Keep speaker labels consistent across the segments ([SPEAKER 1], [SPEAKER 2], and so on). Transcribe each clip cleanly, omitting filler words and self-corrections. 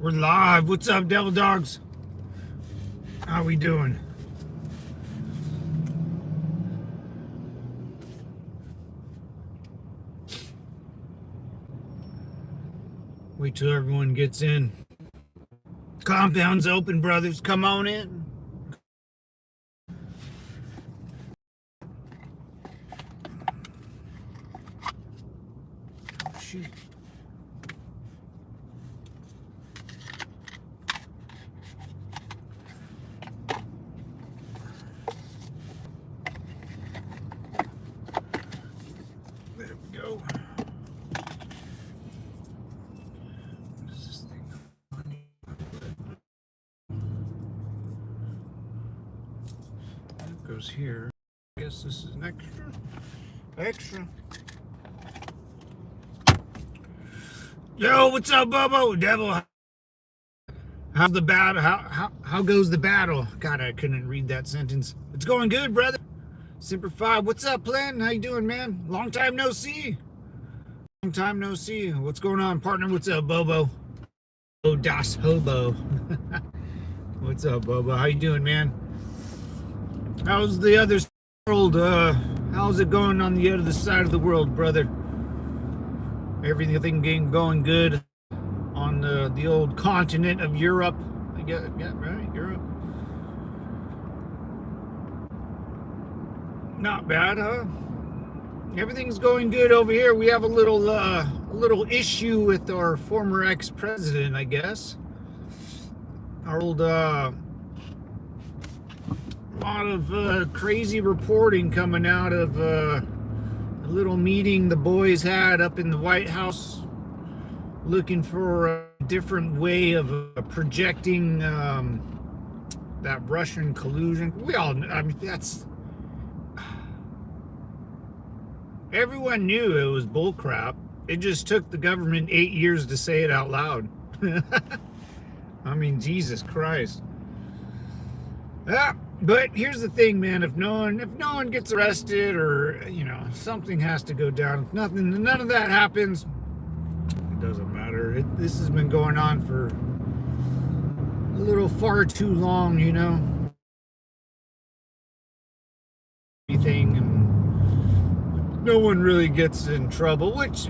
[SPEAKER 1] We're live. What's up, Devil Dogs? How we doing? Wait till everyone gets in. Compound's open, brothers. Come on in. Shoot. There we go. What is this thing? That goes here. I guess this is an extra. Extra. Yo, what's up, Bobo? Devil. How's the battle? How goes the battle? God, I couldn't read that sentence. It's going good, brother. Semper Fi. What's up, Plan? How you doing, man? Long time no see. Long time no see. What's going on, partner? What's up, Bobo? Oh, Das Hobo. What's up, Bobo? How you doing, man? How's the other world? How's it going on the other side of the world, brother? Everything going good on the old continent of Europe. I guess, yeah, right, Europe. Not bad, huh? Everything's going good over here. We have a little issue with our former ex-president, I guess. Our old lot of crazy reporting coming out of a little meeting the boys had up in the White House, looking for a different way of projecting that Russian collusion. We all, I mean, that's, everyone knew it was bullcrap. It just took the government 8 years to say it out loud. I mean, Jesus Christ. But here's the thing, man. If no one gets arrested, or something has to go down. If none of that happens, it doesn't matter. This has been going on for a little far too long, Anything, and no one really gets in trouble, which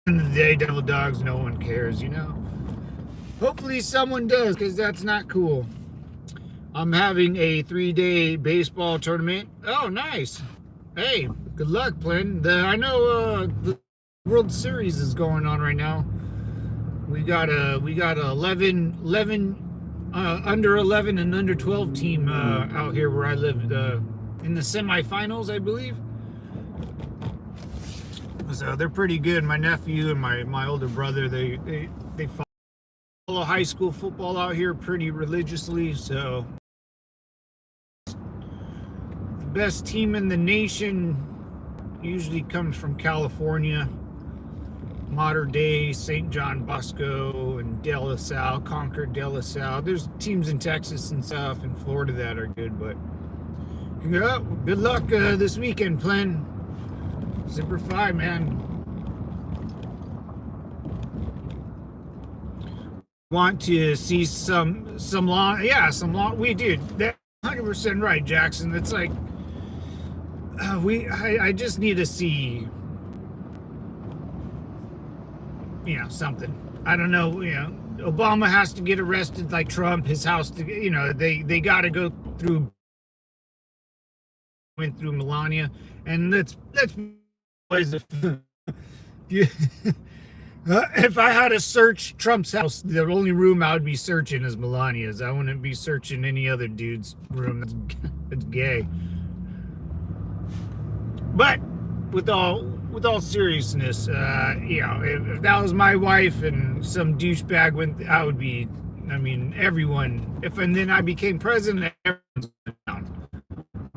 [SPEAKER 1] End of the day, Devil Dogs, no one cares, Hopefully someone does, because that's not cool. I'm having a 3-day baseball tournament. Oh, nice. Hey, good luck, Plin. I know the World Series is going on right now. We got a 11 under 11 and under 12 team out here where I live in the semifinals, I believe. So they're pretty good. My nephew and my older brother, they follow high school football out here pretty religiously. So the best team in the nation usually comes from California, modern day St. John Bosco and De La Salle, Concord, De La Salle. There's teams in Texas and stuff and Florida that are good, but good luck this weekend, Plan. Semper Fi, man. Want to see some long, yeah, some long. We did that. 100% right, Jackson. It's like I just need to see, something. I don't know. Obama has to get arrested like Trump. His house, they got to go through. Went through Melania, and let's. If I had to search Trump's house, the only room I would be searching is Melania's. I wouldn't be searching any other dude's room that's gay. But with all seriousness, if that was my wife and some douchebag went, I would be. I mean, everyone. And then I became president, everyone's down.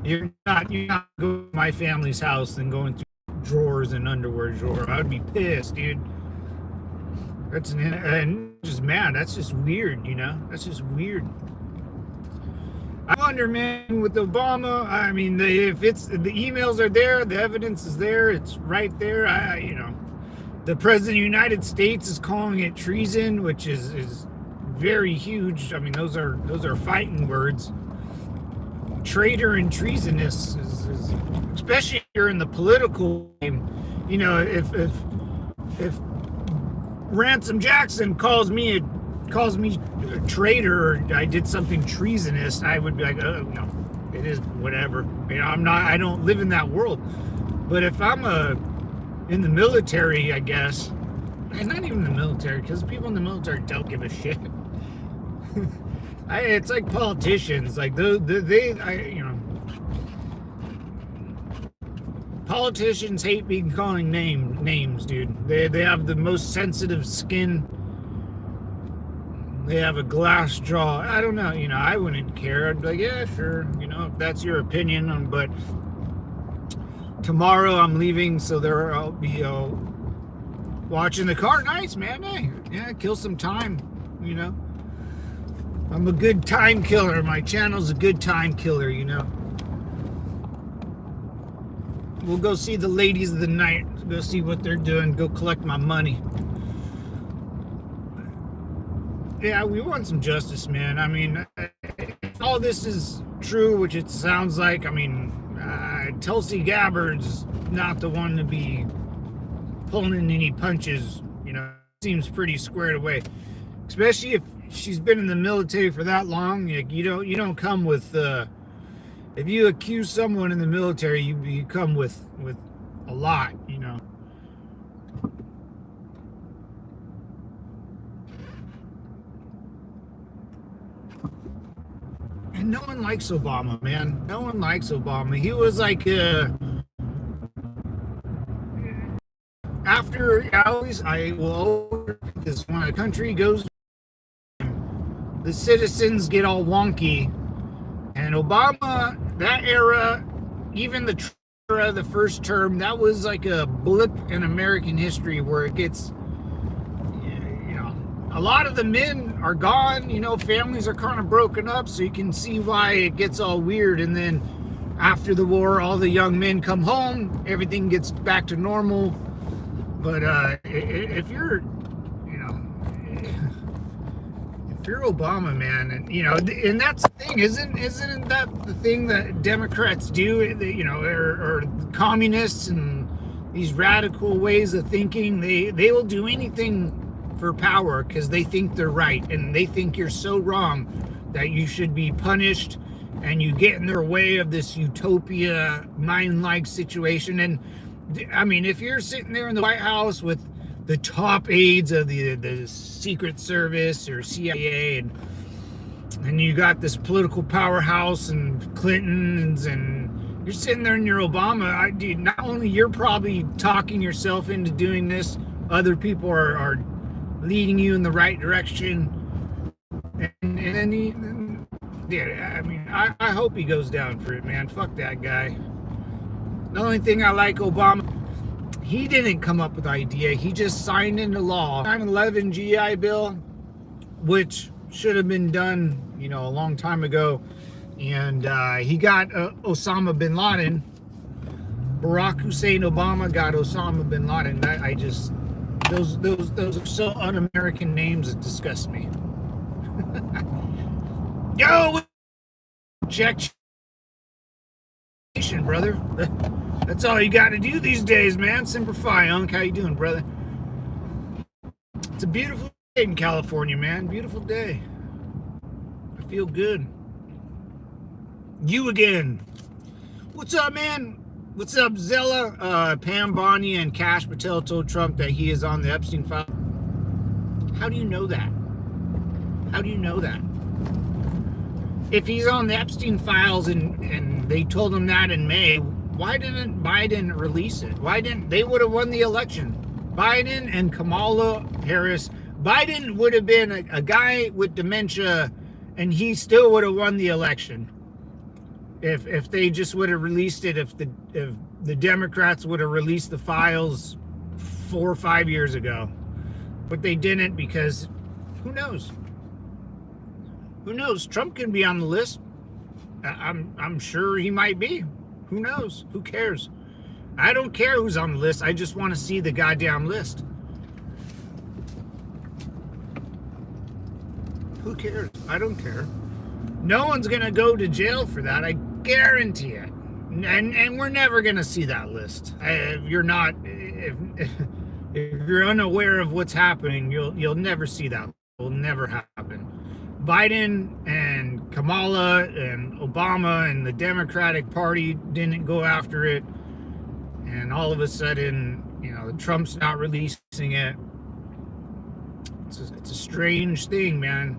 [SPEAKER 1] You're not going to my family's house and going through drawers and underwear drawer. I'd be pissed, dude. And just mad. That's just weird, That's just weird. I wonder, man, with Obama, I mean, if it's the emails are there, the evidence is there, it's right there. The president of the United States is calling it treason, which is very huge. I mean, those are fighting words. Traitor and treasonous is especially if you're in the political game. You know, if Ransom Jackson calls me a traitor or I did something treasonous, I would be like, oh no, it is whatever. You know, I don't live in that world. But if I'm in the military, I guess, and not even the military, because people in the military don't give a shit. It's like politicians, like politicians hate being calling names, dude. They have the most sensitive skin. They have a glass jaw. I don't know, I wouldn't care. I'd be like, yeah, sure, if that's your opinion. But tomorrow I'm leaving, so I'll be watching the car. Nice, man. Hey, yeah, kill some time, I'm a good time killer. My channel's a good time killer, We'll go see the ladies of the night. Go see what they're doing. Go collect my money. Yeah, we want some justice, man. I mean, if all this is true, which it sounds like, I mean, Tulsi Gabbard's not the one to be pulling any punches, seems pretty squared away. Especially if she's been in the military for that long. You don't come with if you accuse someone in the military, you come with a lot, And no one likes Obama, man. No one likes Obama. He was like, I will, because when a country goes, the citizens get all wonky. And Obama, that era, even the era, the first term, that was like a blip in American history where it gets, a lot of the men are gone, families are kind of broken up, so you can see why it gets all weird. And then after the war, all the young men come home, everything gets back to normal. But if you're Obama, man, and that's the thing, isn't that the thing that Democrats do, or communists and these radical ways of thinking, they will do anything for power because they think they're right, and they think you're so wrong that you should be punished, and you get in their way of this utopia mind-like situation. And I mean, if you're sitting there in the White House with the top aides of the Secret Service or CIA, and you got this political powerhouse and Clintons, and you're sitting there in your Obama, not only you're probably talking yourself into doing this, other people are leading you in the right direction. And then I hope he goes down for it, man. Fuck that guy. The only thing I like Obama, he didn't come up with the idea. He just signed into law 9/11 GI Bill, which should have been done, a long time ago. And he got Osama bin Laden. Barack Hussein Obama got Osama bin Laden. Those are so un-American names, it disgusts me. Yo, check, brother. That's all you got to do these days, man. Semper Fi, Unc. How you doing, brother? It's a beautiful day in California, man. Beautiful day. I feel good. You again. What's up, man? What's up, Zella? Pam Bondi and Kash Patel told Trump that he is on the Epstein file. How do you know that? How do you know that? If he's on the Epstein files and they told him that in May, why didn't Biden release it? They would have won the election. Biden and Kamala Harris. Biden would have been a guy with dementia, and he still would have won the election. If they just would have released it, if the Democrats would have released the files 4 or 5 years ago. But they didn't, because who knows? Who knows? Trump can be on the list. I'm sure he might be. Who knows? Who cares? I don't care who's on the list. I just want to see the goddamn list. Who cares? I don't care. No one's gonna go to jail for that. I guarantee it. And we're never gonna see that list. If you're not, if you're unaware of what's happening, you'll never see that. It will never happen. Biden and Kamala and Obama and the Democratic Party didn't go after it, and all of a sudden, Trump's not releasing it. It's a strange thing, man.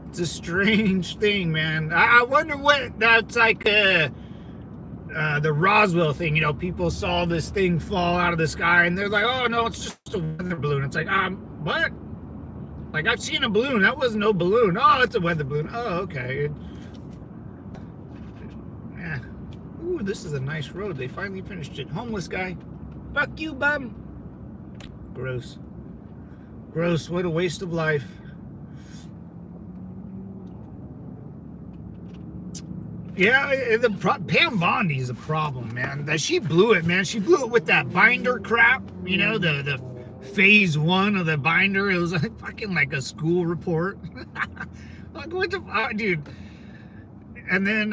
[SPEAKER 1] It's a strange thing, man. I wonder what that's like. The Roswell thing, people saw this thing fall out of the sky, and they're like, "Oh no, it's just a weather balloon." It's like, what? Like, I've seen a balloon. That was no balloon. Oh, it's a weather balloon. Oh, okay. Yeah. Ooh, this is a nice road. They finally finished it. Homeless guy. Fuck you, bum. Gross. Gross. What a waste of life. Yeah, Pam Bondi's a problem, man. She blew it, man. She blew it with that binder crap. The phase 1 of the binder. It was fucking like a school report. Like, what the fuck, dude? And then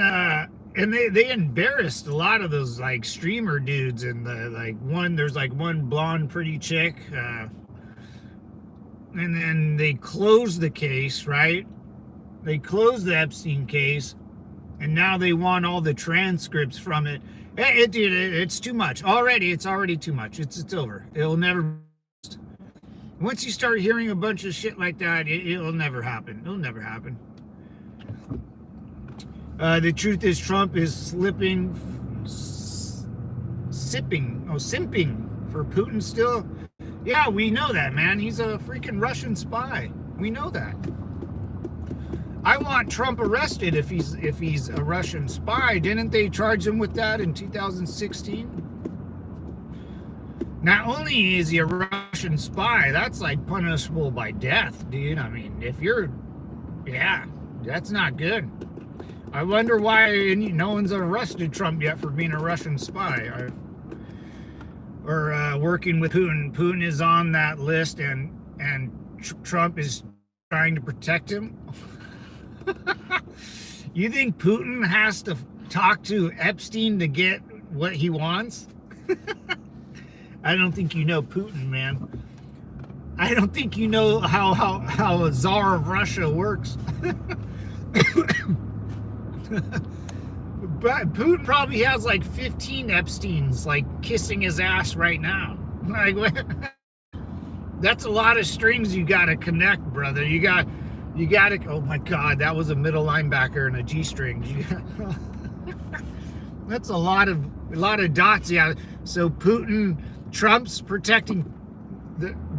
[SPEAKER 1] and they embarrassed a lot of those like streamer dudes, and there's one blonde pretty chick, and then they closed the case, right? They closed the Epstein case, and now they want all the transcripts from it. Dude, it's too much already. It's already too much. It's over. It'll never. Once you start hearing a bunch of shit like that, it'll never happen. It'll never happen. The truth is, Trump is simping for Putin still. Yeah, we know that, man. He's a freaking Russian spy. We know that. I want Trump arrested if he's a Russian spy. Didn't they charge him with that in 2016? Not only is he a Russian spy, that's like punishable by death, dude. I mean, that's not good. I wonder why no one's arrested Trump yet for being a Russian spy or working with Putin. Putin is on that list, and Trump is trying to protect him. You think Putin has to talk to Epstein to get what he wants? I don't think you know Putin, man. I don't think you know how a czar of Russia works. But Putin probably has like 15 Epsteins like kissing his ass right now. Like, that's a lot of strings you got to connect, brother. You got to. Oh my God, that was a middle linebacker and a G-string. That's a lot of dots. Yeah. So Trump's protecting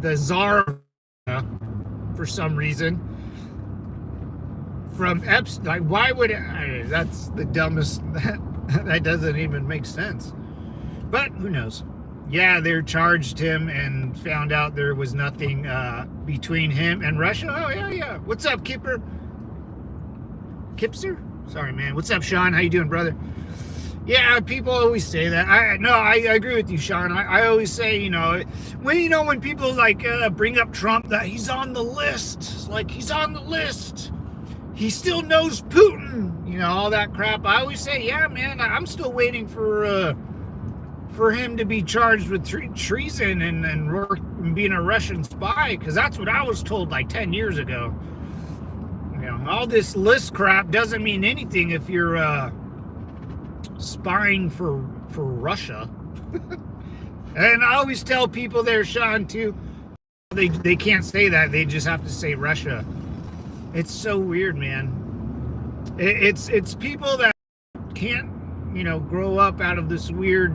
[SPEAKER 1] the czar for some reason from Epstein. Like, why would it? That's the dumbest. That doesn't even make sense. But who knows? Yeah, they charged him and found out there was nothing between him and Russia. Oh yeah. What's up, Kipser? Sorry, man. What's up, Sean? How you doing, brother? Yeah, people always say that. I agree with you, Sean. I always say, when people bring up Trump, that he's on the list. Like, he's on the list. He still knows Putin. All that crap. I always say, yeah, man, I'm still waiting for him to be charged with treason and being a Russian spy, because that's what I was told like 10 years ago. All this list crap doesn't mean anything if you're spying for Russia. And I always tell people there, Sean, too, they can't say that. They just have to say Russia. It's so weird, man. It's people that can't, grow up out of this weird,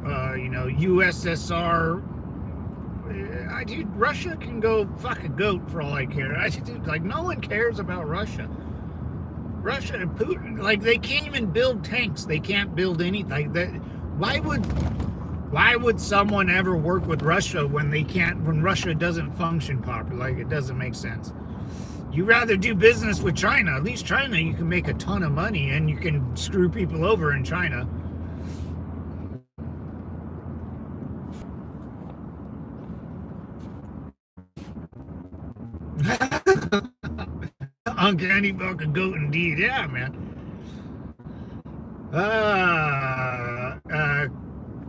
[SPEAKER 1] USSR. Dude, Russia can go fuck a goat for all I care. No one cares about Russia. Russia and Putin, they can't even build tanks. They can't build anything. Why would someone ever work with Russia when Russia doesn't function properly? It doesn't make sense. You rather do business with China. At least China, you can make a ton of money and you can screw people over in China. Uncanny fucking goat indeed. Yeah, man.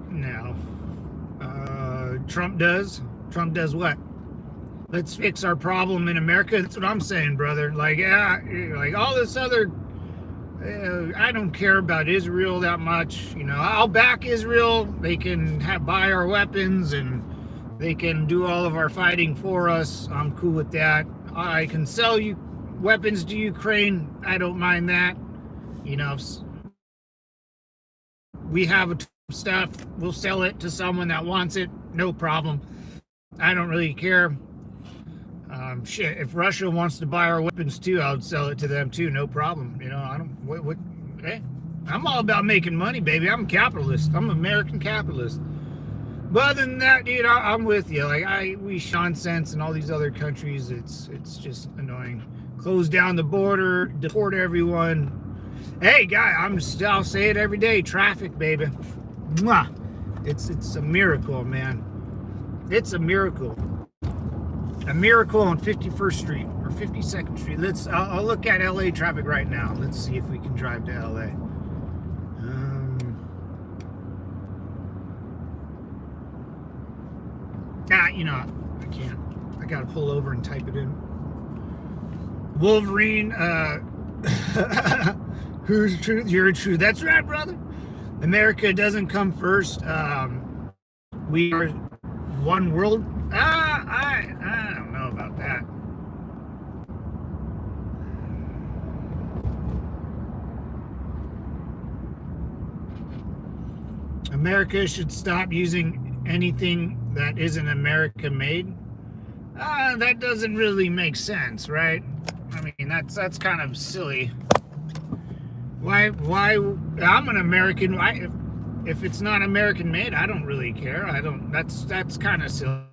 [SPEAKER 1] No. Trump does. Trump does what? Let's fix our problem in America. That's what I'm saying, brother. Like, yeah, like all this other. I don't care about Israel that much. You know, I'll back Israel. They can buy our weapons and they can do all of our fighting for us. I'm cool with that. I can sell you weapons to Ukraine. I don't mind that. You know, if we have stuff, we'll sell it to someone that wants it. No problem. I don't really care. Shit, if Russia wants to buy our weapons too, I'll sell it to them too. No problem. You know, I don't. Hey, I'm all about making money, baby. I'm a capitalist. I'm an American capitalist. But other than that, dude, I'm with you. Like we nonsense in all these other countries. It's just annoying. Close down the border, deport everyone. Hey, guy, I'll say it every day. Traffic, baby. Mwah. It's a miracle, man. It's a miracle. A miracle on 51st Street or 52nd Street. I'll look at LA traffic right now. Let's see if we can drive to LA. You know, I can't. I gotta pull over and type it in. Wolverine, who's the truth? You're the truth. That's right, brother. America doesn't come first. We are one world. I don't know about that. America should stop using anything that isn't America made. That doesn't really make sense, right? I mean, that's kind of silly. Why I'm an American. If it's not American made, I don't really care. That's kind of silly.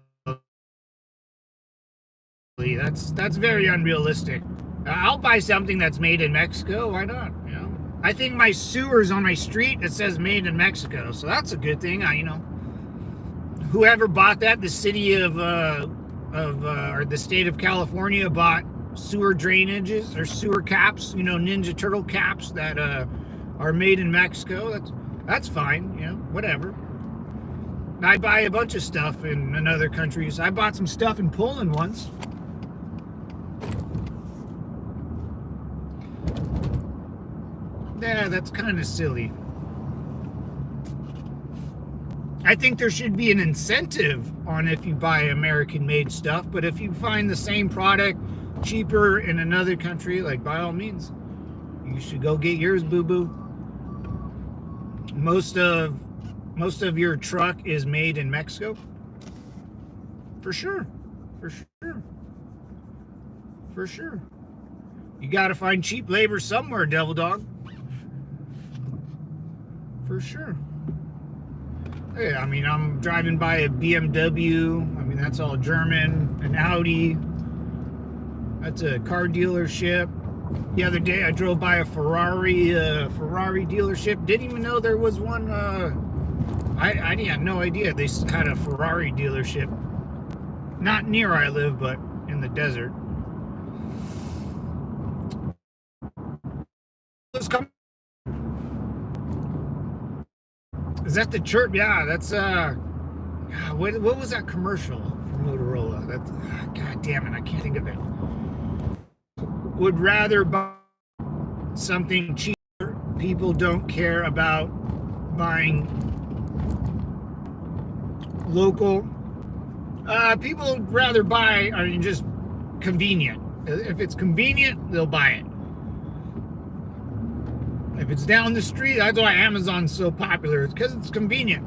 [SPEAKER 1] That's very unrealistic. I'll buy something that's made in Mexico. Why not? You know, I think my sewers on my street, it says made in Mexico, so that's a good thing. You know, whoever bought that, the city of or the state of California bought sewer drainages or sewer caps. You know, Ninja Turtle caps that are made in Mexico. That's fine. You know, whatever. I buy a bunch of stuff in other countries. I bought some stuff in Poland once. Yeah, that's kind of silly. I think there should be an incentive on if you buy American-made stuff, but if you find the same product cheaper in another country, like by all means, you should go get yours, boo-boo. Most of your truck is made in Mexico. For sure. You got to find cheap labor somewhere, devil dog. For sure. Hey, I mean, I'm driving by a BMW. I mean, that's all German. An Audi. That's a car dealership. The other day, I drove by a Ferrari dealership. Didn't even know there was one. I had no idea they had a Ferrari dealership. Not near where I live, but in the desert. Let's come. Is that the chirp? Yeah, that's what was that commercial for Motorola? That's God damn it, I can't think of it. Would rather buy something cheaper. People don't care about buying local. People would rather buy, I mean, just convenient. If it's convenient, they'll buy it. If it's down the street, that's why Amazon's so popular. It's because it's convenient.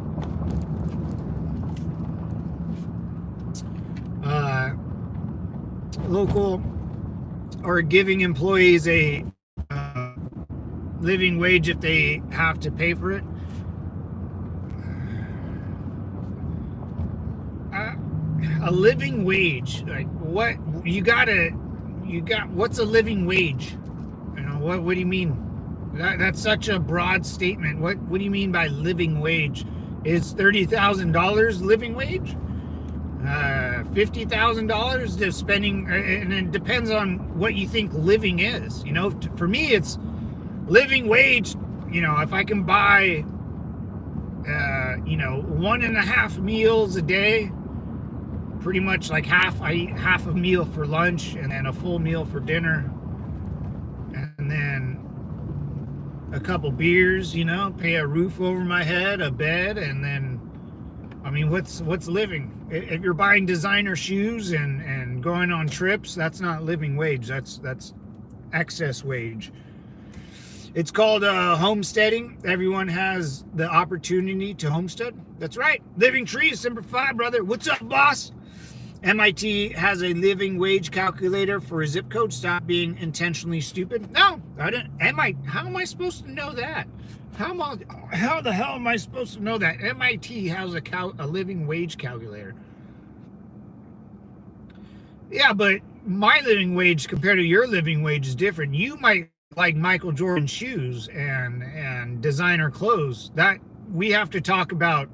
[SPEAKER 1] Local or giving employees a living wage if they have to pay for it. A living wage, like what you gotta you got, what's a living wage? You know, what do you mean? That's such a broad statement. What do you mean by living wage? Is $30,000 living wage? $50,000 to spending, and it depends on what you think living is. You know, for me, it's living wage. You know, if I can buy, 1.5 meals a day, pretty much like I eat half a meal for lunch and then a full meal for dinner, and then a couple beers, pay a roof over my head, a bed, and then, I mean, what's living? If you're buying designer shoes and going on trips, that's not living wage. That's excess wage. It's called homesteading. Everyone has the opportunity to homestead. That's right. Living Trees, Semper Fi, brother. What's up, boss? MIT has a living wage calculator for a zip code. Stop being intentionally stupid. No, I didn't. How am I supposed to know that? How the hell am I supposed to know that? MIT has a living wage calculator. Yeah, but my living wage compared to your living wage is different. You might like Michael Jordan shoes and designer clothes. That we have to talk about.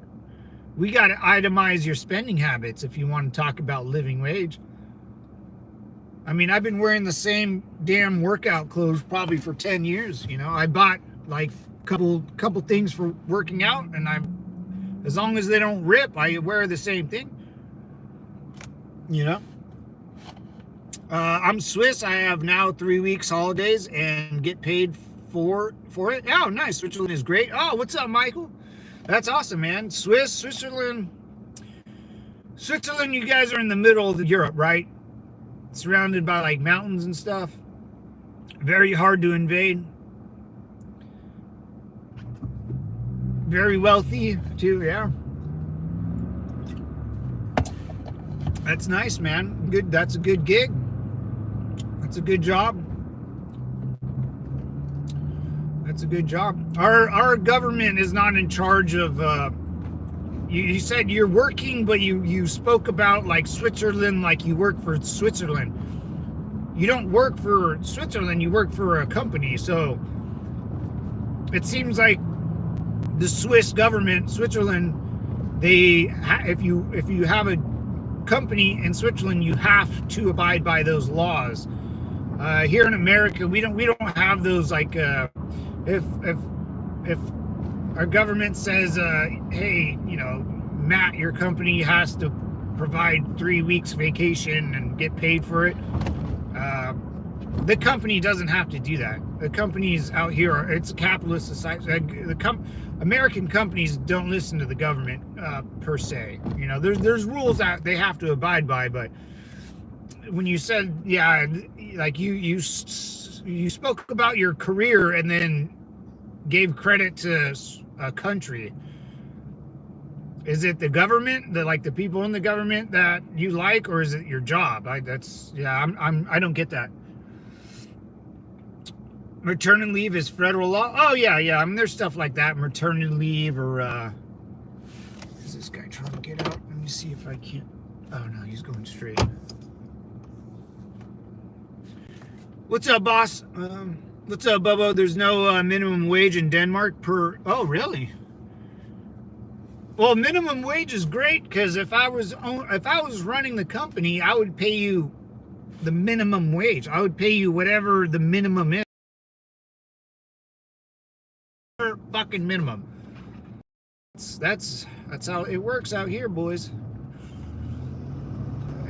[SPEAKER 1] We got to itemize your spending habits if you want to talk about living wage. I mean, I've been wearing the same damn workout clothes probably for 10 years. I bought like couple things for working out, and as long as they don't rip, I wear the same thing. I'm Swiss. I have now 3 weeks holidays and get paid for it. Oh, nice. Switzerland is great. Oh, what's up, Michael? That's awesome, man. Switzerland, you guys are in the middle of Europe, right? Surrounded by like mountains and stuff. Very hard to invade. Very wealthy too, yeah. That's nice, man. Good. That's a good gig. That's a good job. That's a good job. Our government is not in charge of. You said you're working, but you spoke about like Switzerland, like you work for Switzerland. You don't work for Switzerland. You work for a company. So it seems like the Swiss government, Switzerland, if you have a company in Switzerland, you have to abide by those laws. Here in America, we don't have those, like if our government says, hey, Matt, your company has to provide 3 weeks vacation and get paid for it. The company doesn't have to do that. The companies out here it's a capitalist society. American companies don't listen to the government per se. There's rules that they have to abide by. But when you said, yeah, like you spoke about your career and then gave credit to a country. Is it the government, the people in the government that you like, or is it your job? I don't get that. Maternity leave is federal law. Oh yeah. I mean, there's stuff like that, maternity leave, or is this guy trying to get out? Let me see if I can't. Oh no, he's going straight. What's up, boss? What's up, Bubbo? There's no minimum wage in Denmark per. Oh really? Well, minimum wage is great, because if I was running the company, I would pay you the minimum wage. I would pay you whatever the minimum is. Fucking minimum. That's how it works out here, boys.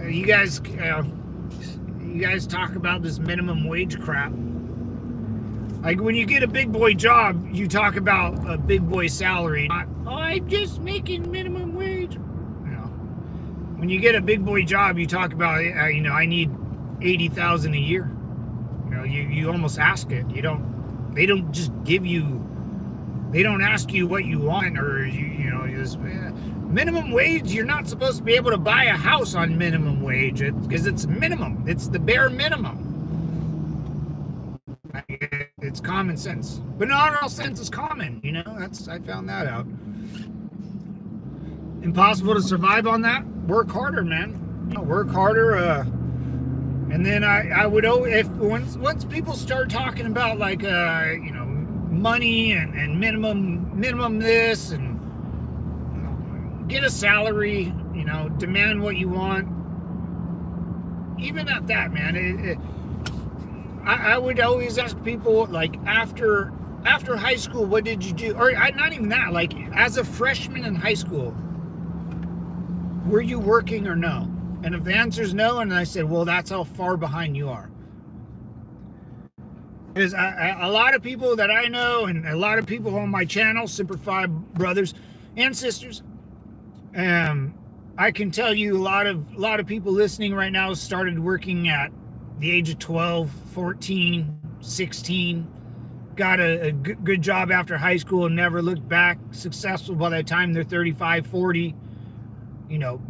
[SPEAKER 1] You guys talk about this minimum wage crap. Like when you get a big boy job, you talk about a big boy salary. Not, I'm just making minimum wage. When you get a big boy job, you talk about, I need $80,000 a year. You almost ask it. They don't just give you. They don't ask you what you want, or just minimum wage. You're not supposed to be able to buy a house on minimum wage because it's minimum. It's the bare minimum. It's common sense, but not all sense is common. I found that out. Impossible to survive on that. Work harder, man. Work harder, And then I would, if once people start talking about like money and minimum this, and get a salary, demand what you want. Even at that, man, I would always ask people, like, after high school, what did you do? Or not even that, like, as a freshman in high school, were you working or no? And if the answer is no, and I said, well, that's how far behind you are. Because a lot of people that I know, and a lot of people on my channel, Semper Fi brothers and sisters, I can tell you a lot of people listening right now started working at the age of 12, 14, 16, got a good job after high school and never looked back, successful by the time they're 35, 40,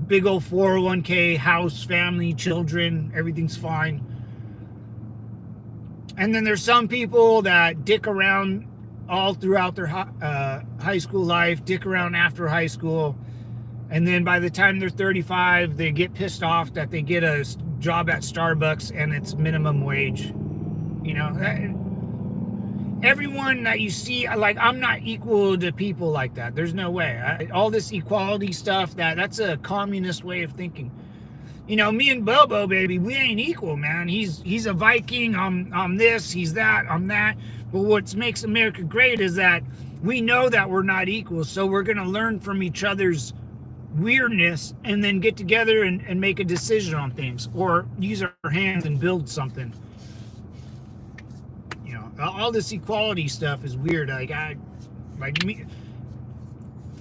[SPEAKER 1] big old 401k, house, family, children, everything's fine. And then there's some people that dick around all throughout their high school life, dick around after high school, and then by the time they're 35, they get pissed off that they get a job at Starbucks and it's minimum wage. Everyone that you see, like, I'm not equal to people like that. There's no way. All this equality stuff, that's a communist way of thinking. Me and Bobo, baby, we ain't equal, man. He's a Viking. I'm this, he's that, I'm that. But what makes America great is that we know that we're not equal, so we're gonna learn from each other's weirdness and then get together and make a decision on things, or use our hands and build something. All this equality stuff is weird.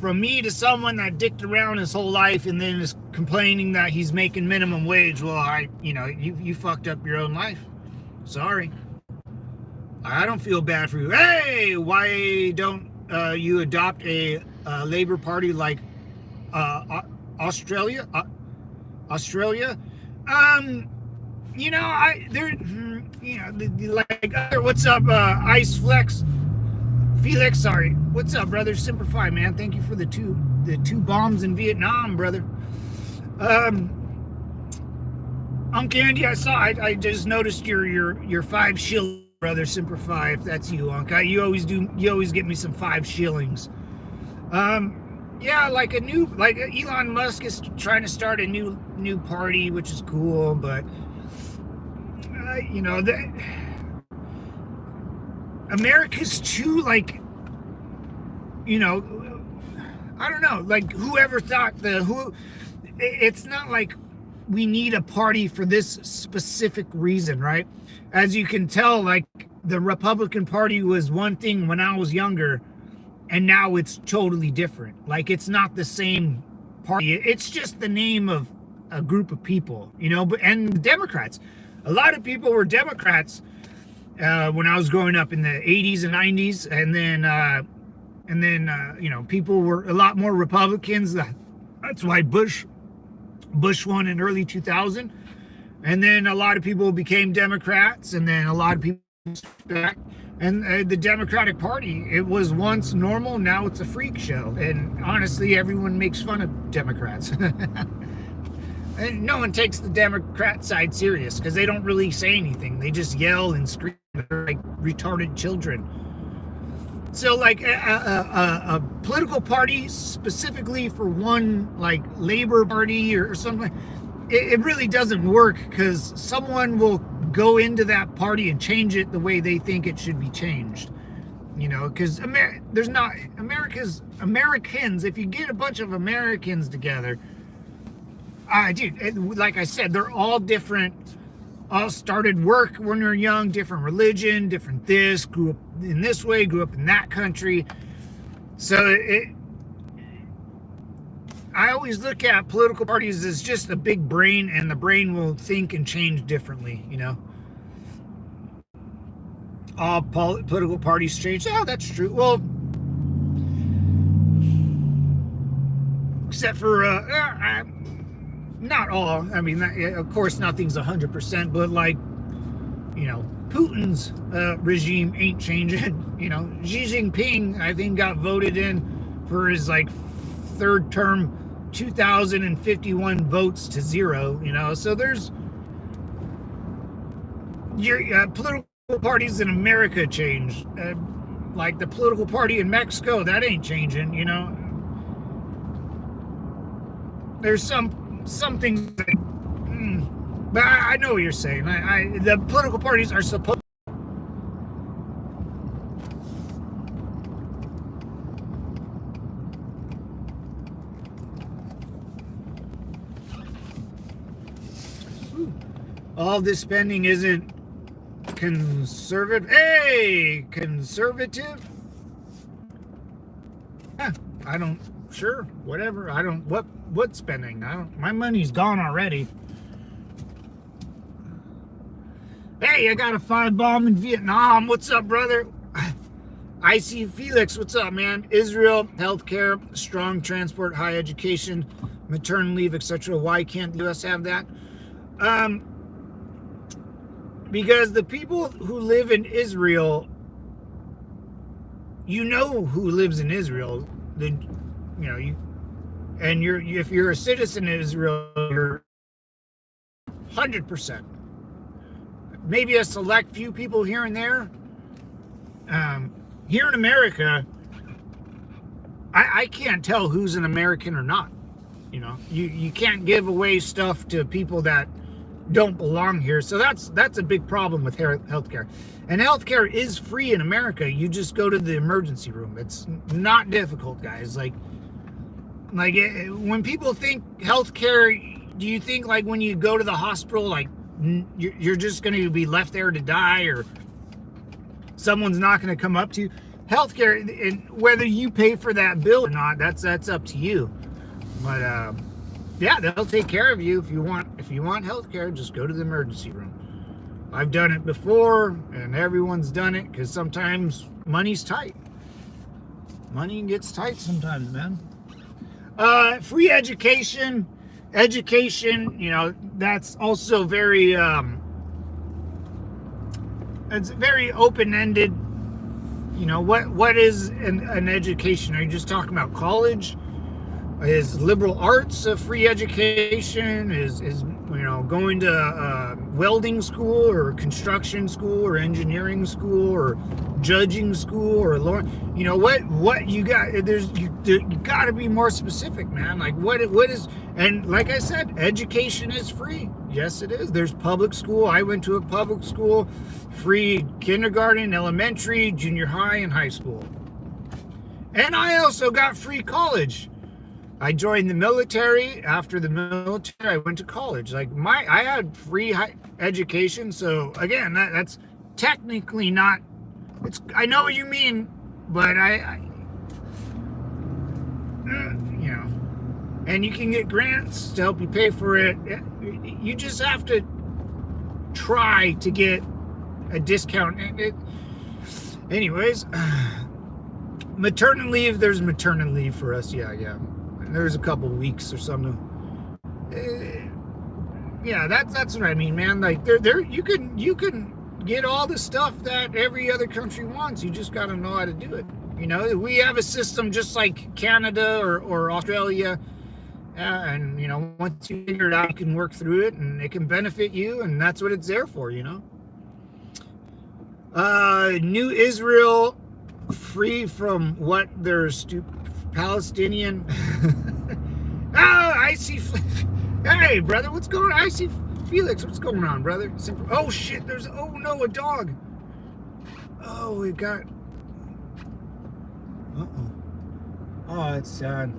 [SPEAKER 1] From me to someone that dicked around his whole life and then is complaining that he's making minimum wage. Well, you fucked up your own life. Sorry. I don't feel bad for you. Hey, why don't you adopt a labor party like Australia? What's up, Ice Flex? Felix, sorry. What's up, brother? Semper Fi, man. Thank you for the two bombs in Vietnam, brother. Unc Andy, I just noticed your 5 shill, brother. Semper Fi, if that's you, Unc. You always get me some 5 shillings. Yeah, like Elon Musk is trying to start a new party, which is cool, but America's too, I don't know, like, whoever thought it's not like we need a party for this specific reason, right? As you can tell, like, the Republican Party was one thing when I was younger, and now it's totally different. Like, it's not the same party. It's just the name of a group of people, and Democrats. A lot of people were Democrats when I was growing up in the 80s and 90s, and then people were a lot more Republicans. That's why Bush won in early 2000, and then a lot of people became Democrats, and then a lot of people back. And the Democratic Party, it was once normal, now it's a freak show. And honestly, everyone makes fun of Democrats. And no one takes the Democrat side serious because they don't really say anything. They just yell and scream like retarded children. So, like, a political party specifically for one, like, Labor Party or something, it really doesn't work, because someone will go into that party and change it the way they think it should be changed. Because Americans, if you get a bunch of Americans together, dude, like I said, they're all different, all started work when they're young, different religion, different this, grew up in this way, grew up in that country. So I always look at political parties as just a big brain, and the brain will think and change differently, All political parties change. Oh, that's true. Well, except for, not all. I mean, of course, nothing's 100%, but, like, Putin's regime ain't changing. Xi Jinping, I think, got voted in for his, like, third term, 2,051 votes to 0. So there's your political parties in America change. Like the political party in Mexico, that ain't changing. You know, there's some things that, but I know what you're saying. The political parties are supposed. All this spending isn't conservative. Hey, conservative. Yeah, I don't. Sure, whatever. I don't. What spending? I don't. My money's gone already. Hey, I got a 5 bomb in Vietnam. What's up, brother? I see Felix. What's up, man? Israel, healthcare, strong transport, high education, maternity leave, etc. Why can't the U.S. have that? Because the people who live in Israel, you know who lives in Israel. If you're a citizen of Israel, you're 100%. Maybe a select few people here and there. Here in America, I can't tell who's an American or not. You know, you can't give away stuff to people that don't belong here. So that's a big problem with healthcare. And healthcare is free in America. You just go to the emergency room. It's not difficult, guys. Like when people think healthcare, do you think like when you go to the hospital, like you're just going to be left there to die, or someone's not going to come up to you? Healthcare, and whether you pay for that bill or not, that's up to you. But yeah, they'll take care of you if you want health care. Just go to the emergency room. I've done it before, and everyone's done it, because sometimes money's tight. Money gets tight sometimes, man. Free education, you know, that's also very it's very open-ended. You know, what is an education? Are you just talking about college? Is liberal arts a free education? Is you know, going to welding school or construction school or engineering school or judging school or law? You know what you got? You got to be more specific, man. Like what is? And like I said, education is free. Yes, it is. There's public school. I went to a public school, free kindergarten, elementary, junior high, and high school. And I also got free college. I joined the military. After the military, I went to college. Like I had free education. So again, that's technically not. I know what you mean, but you know, and you can get grants to help you pay for it. You just have to try to get a discount. Anyways, maternity leave. There's maternity leave for us. Yeah. There's a couple weeks or something. Yeah, that's what I mean, man. Like you can get all the stuff that every other country wants. You just got to know how to do it. You know, we have a system just like Canada or Australia, and you know, once you figure it out, you can work through it, and it can benefit you, and that's what it's there for. You know. New Israel, free from what their Palestinian. Oh, I see. Hey, brother, what's going on? I see Felix. What's going on, brother? Oh shit! Oh no, a dog. Oh, we got. Oh, it's sad.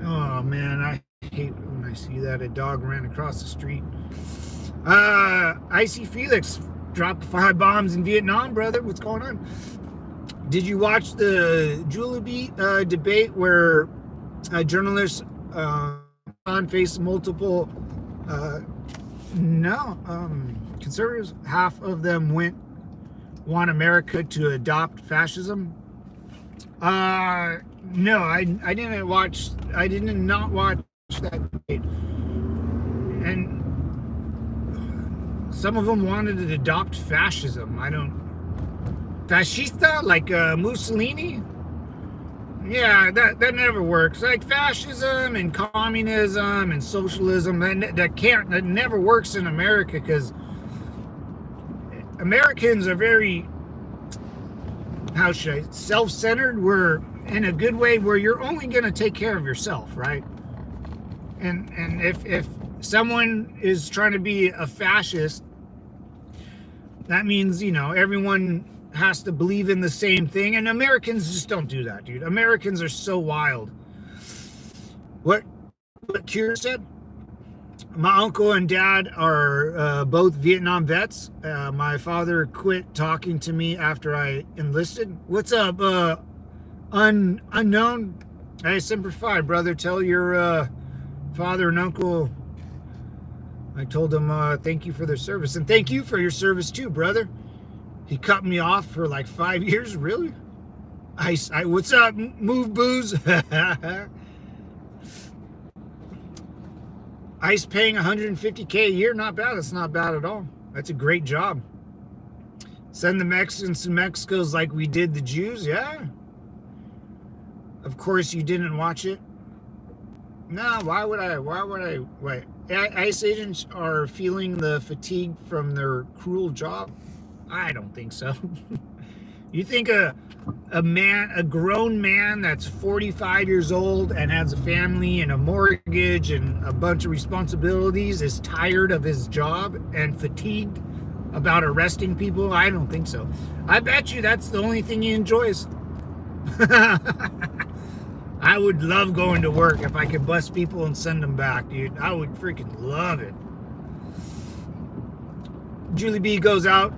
[SPEAKER 1] Oh man, I hate when I see that a dog ran across the street. I see Felix dropped 5 bombs in Vietnam, brother. What's going on? Did you watch the Jubilee debate where journalists faced multiple conservatives? Half of them want America to adopt fascism. No, I didn't watch. I did not watch that debate. And some of them wanted to adopt fascism. Fascista, like Mussolini? Yeah, that never works. Like fascism and communism and socialism, that never works in America, because Americans are very, how should I, self-centered. We're in a good way where you're only going to take care of yourself, right? And if someone is trying to be a fascist, that means, you know, everyone has to believe in the same thing. And Americans just don't do that, dude. Americans are so wild. What Kira said? My uncle and dad are both Vietnam vets. My father quit talking to me after I enlisted. What's up, unknown? Hey, Semper Fi, brother. Tell your father and uncle I told them thank you for their service. And thank you for your service too, brother. He cut me off for like 5 years. Really? What's up, Move Booze? ICE paying $150K a year, not bad. That's not bad at all. That's a great job. Send the Mexicans to Mexico's like we did the Jews, yeah. Of course you didn't watch it. No, why would I? Wait. ICE agents are feeling the fatigue from their cruel job? I don't think so. You think a grown man that's 45 years old and has a family and a mortgage and a bunch of responsibilities is tired of his job and fatigued about arresting people? I don't think so. I bet you that's the only thing he enjoys. I would love going to work if I could bust people and send them back, dude. I would freaking love it. Julie B goes out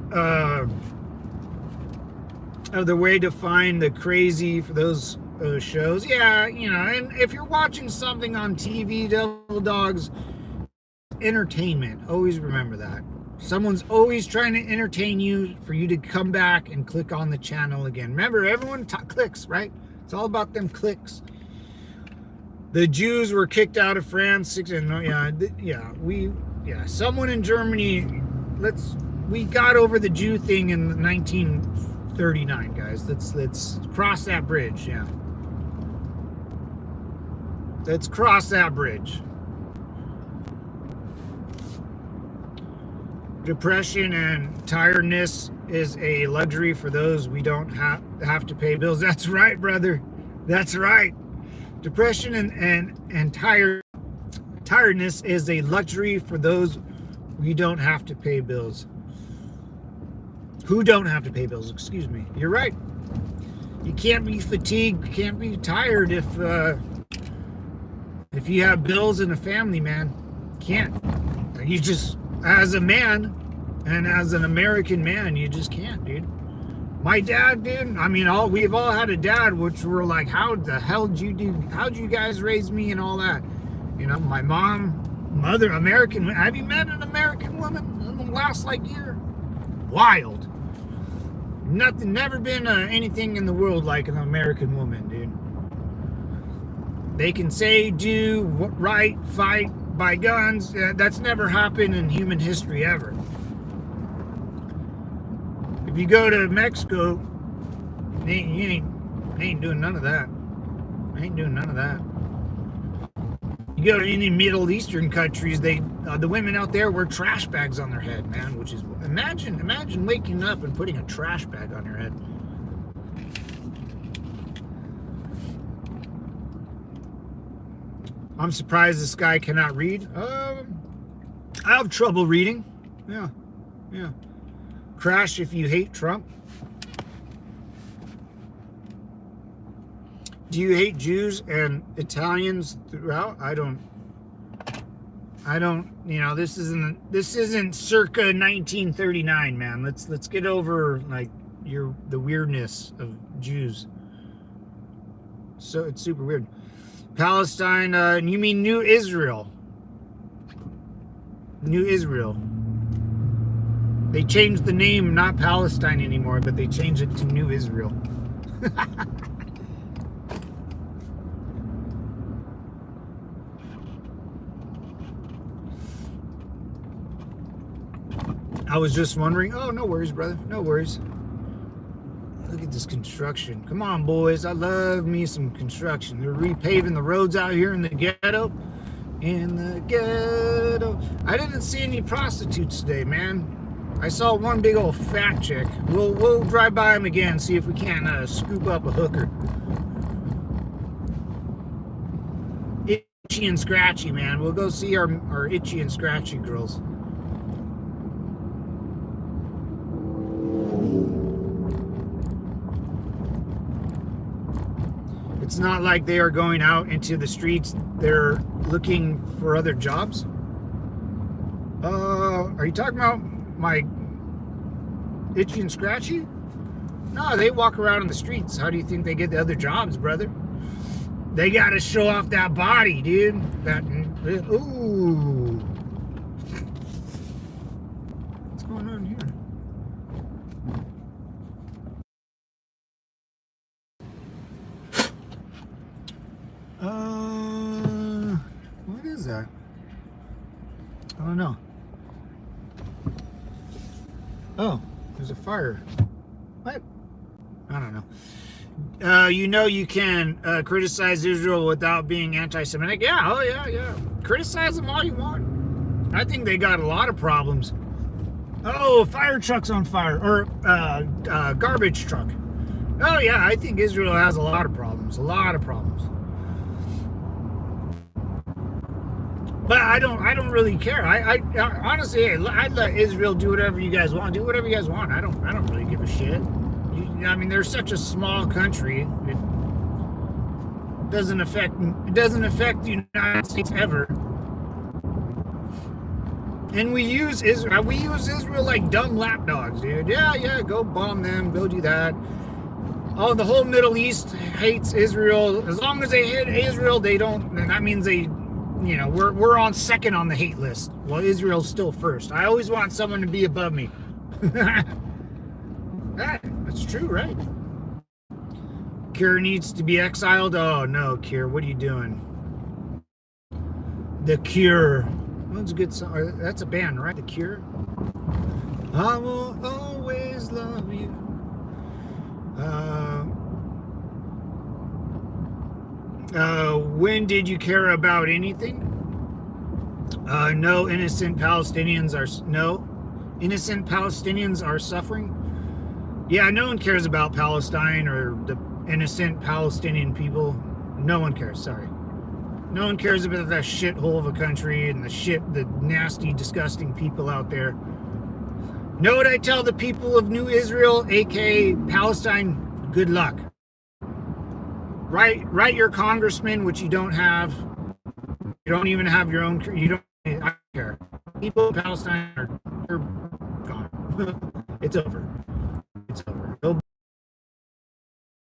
[SPEAKER 1] of their way to find the crazy for those shows. Yeah, you know, and if you're watching something on TV, Devil Dogs, entertainment. Always remember that. Someone's always trying to entertain you for you to come back and click on the channel again. Remember, everyone clicks, right? It's all about them clicks. The Jews were kicked out of France. Someone in Germany. We got over the Jew thing in 1939, guys. Let's cross that bridge. Yeah. Let's cross that bridge. Depression and tiredness is a luxury for those we don't have to pay bills. That's right, brother. That's right. Depression and tiredness is a luxury for those we don't have to pay bills. Who don't have to pay bills, excuse me. You're right. You can't be fatigued, can't be tired if you have bills and a family, man. Can't. You just, as a man and as an American man, you just can't, dude. My dad, dude, I mean, we've all had a dad which were like, how the hell did you do, how'd you guys raise me and all that? You know, my mother, American. Have you met an American woman in the last year? Wild. Nothing, never been anything in the world like an American woman, dude. They can say, do, right, fight, buy guns. That's never happened in human history ever. If you go to Mexico, you ain't doing none of that. Ain't doing none of that. You go to any Middle Eastern countries, the women out there wear trash bags on their head, man. Which is, imagine waking up and putting a trash bag on your head. I'm surprised this guy cannot read. I have trouble reading. Yeah. Crash if you hate Trump. Do you hate Jews and Italians throughout? I don't, you know, this isn't circa 1939, man. Let's get over the weirdness of Jews. So it's super weird. Palestine, you mean New Israel? New Israel. They changed the name, not Palestine anymore, but they changed it to New Israel. I was just wondering. Oh, no worries, brother. No worries. Look at this construction. Come on, boys. I love me some construction. They're repaving the roads out here in the ghetto. In the ghetto. I didn't see any prostitutes today, man. I saw one big old fat chick. We'll drive by him again, see if we can scoop up a hooker. Itchy and scratchy, man. We'll go see our itchy and scratchy girls. It's not like they are going out into the streets. They're looking for other jobs. Are you talking about my itchy and scratchy? No, they walk around in the streets. How do you think they get the other jobs, brother? They gotta show off that body, dude. Ooh. What's going on here? What is that? I don't know. Oh, there's a fire. What? I don't know. You can criticize Israel without being anti-Semitic. Yeah, oh yeah. Criticize them all you want. I think they got a lot of problems. Oh, fire truck's on fire. Or garbage truck. Oh yeah, I think Israel has a lot of problems. A lot of problems. But I don't really care. I honestly, I'd let Israel do whatever you guys want. Do whatever you guys want. I don't really give a shit. I mean, they're such a small country. It doesn't affect the United States ever. And we use Israel like dumb lapdogs, dude. Yeah, go bomb them. Go do that. Oh, the whole Middle East hates Israel. As long as they hit Israel, they don't. And that means they. We're on second on the hate list. Well, Israel's still first. I always want someone to be above me. That's true, right? Cure needs to be exiled. Oh no, Cure, what are you doing? The Cure. That's a good song. That's a band, right? The Cure. I will always love you. When did you care about anything? No innocent Palestinians are suffering. Yeah, no one cares about Palestine or the innocent Palestinian people. No one cares, sorry. No one cares about that shithole of a country and the nasty, disgusting people out there. Know what I tell the people of New Israel, aka Palestine? Good luck. Write your congressman, which you don't have. You don't even have your own. You don't. I don't care. People in Palestine are gone. It's over. It's over. The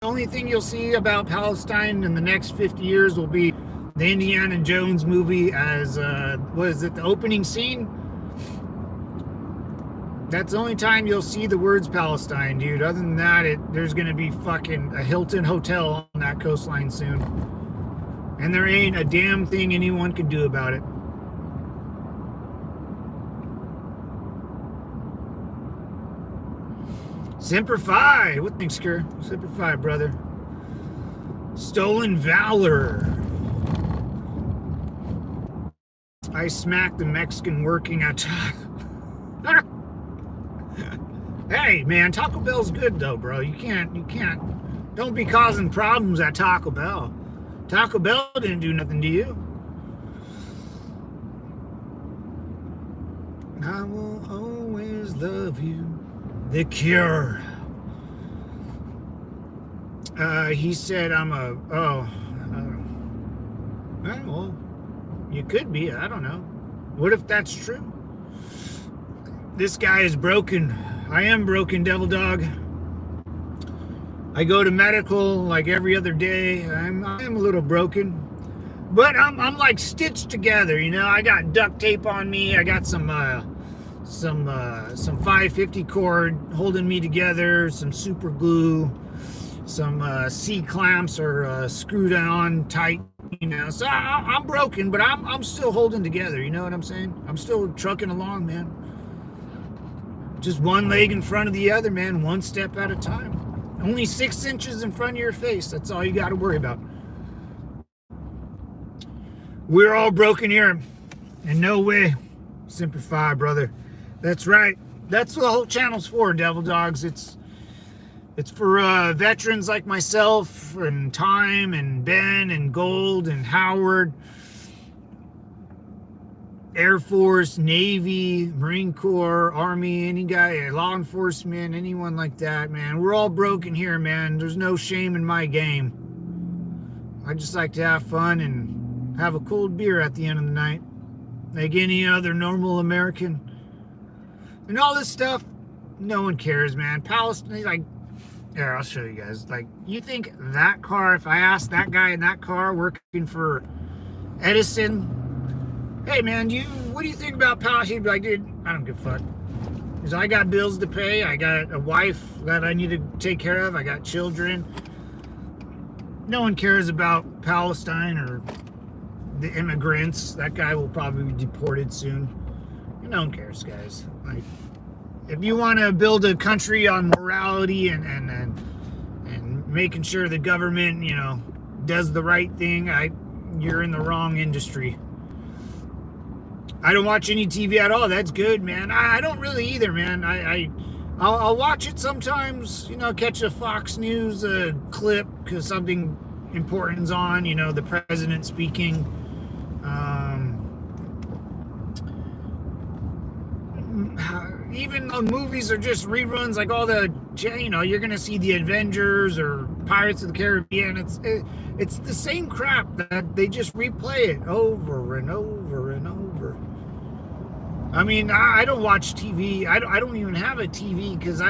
[SPEAKER 1] only thing you'll see about Palestine in the next 50 years will be the Indiana Jones movie as the opening scene. That's the only time you'll see the words Palestine, dude. Other than that, there's going to be fucking a Hilton hotel on that coastline soon. And there ain't a damn thing anyone can do about it. Semper Fi. What thanks, Cure? Semper Fi, brother. Stolen Valor. I smacked the Mexican working at Hey, man, Taco Bell's good, though, bro. You can't. Don't be causing problems at Taco Bell. Taco Bell didn't do nothing to you. I will always love you. The Cure. He said well, you could be. I don't know. What if that's true? This guy is broken. I am broken, Devil Dog. I go to medical like every other day. I am a little broken, but I'm like stitched together. I got duct tape on me. I got some 550 cord holding me together. Some super glue. Some C clamps are screwed on tight. So I'm broken, but I'm still holding together. You know what I'm saying? I'm still trucking along, man. Just one leg in front of the other, man. One step at a time. Only 6 inches in front of your face. That's all you got to worry about. We're all broken here. In no way. Semper Fi, brother. That's right. That's what the whole channel's for, Devil Dogs. It's for veterans like myself and Time and Ben and Gold and Howard, Air Force, Navy, Marine Corps, Army, any guy, law enforcement, anyone like that, man. We're all broken here, man. There's no shame in my game. I just like to have fun and have a cold beer at the end of the night, like any other normal American. And all this stuff, no one cares, man. Palestine, like, here, I'll show you guys. Like, you think that car, if I asked that guy in that car working for Edison, hey, man, what do you think about Palestine? He'd be like, dude, I don't give a fuck. Because I got bills to pay. I got a wife that I need to take care of. I got children. No one cares about Palestine or the immigrants. That guy will probably be deported soon. No one cares, guys. Like, if you want to build a country on morality and making sure the government, does the right thing, you're in the wrong industry. I don't watch any TV at all. That's good, man. I don't really either, man. I'll watch it sometimes, catch a Fox News clip because something important's on, the president speaking. Even the movies are just reruns, like all the, you're gonna see the Avengers or Pirates of the Caribbean. It's the same crap that they just replay it over and over and over. I mean, I don't watch TV. I don't even have a TV because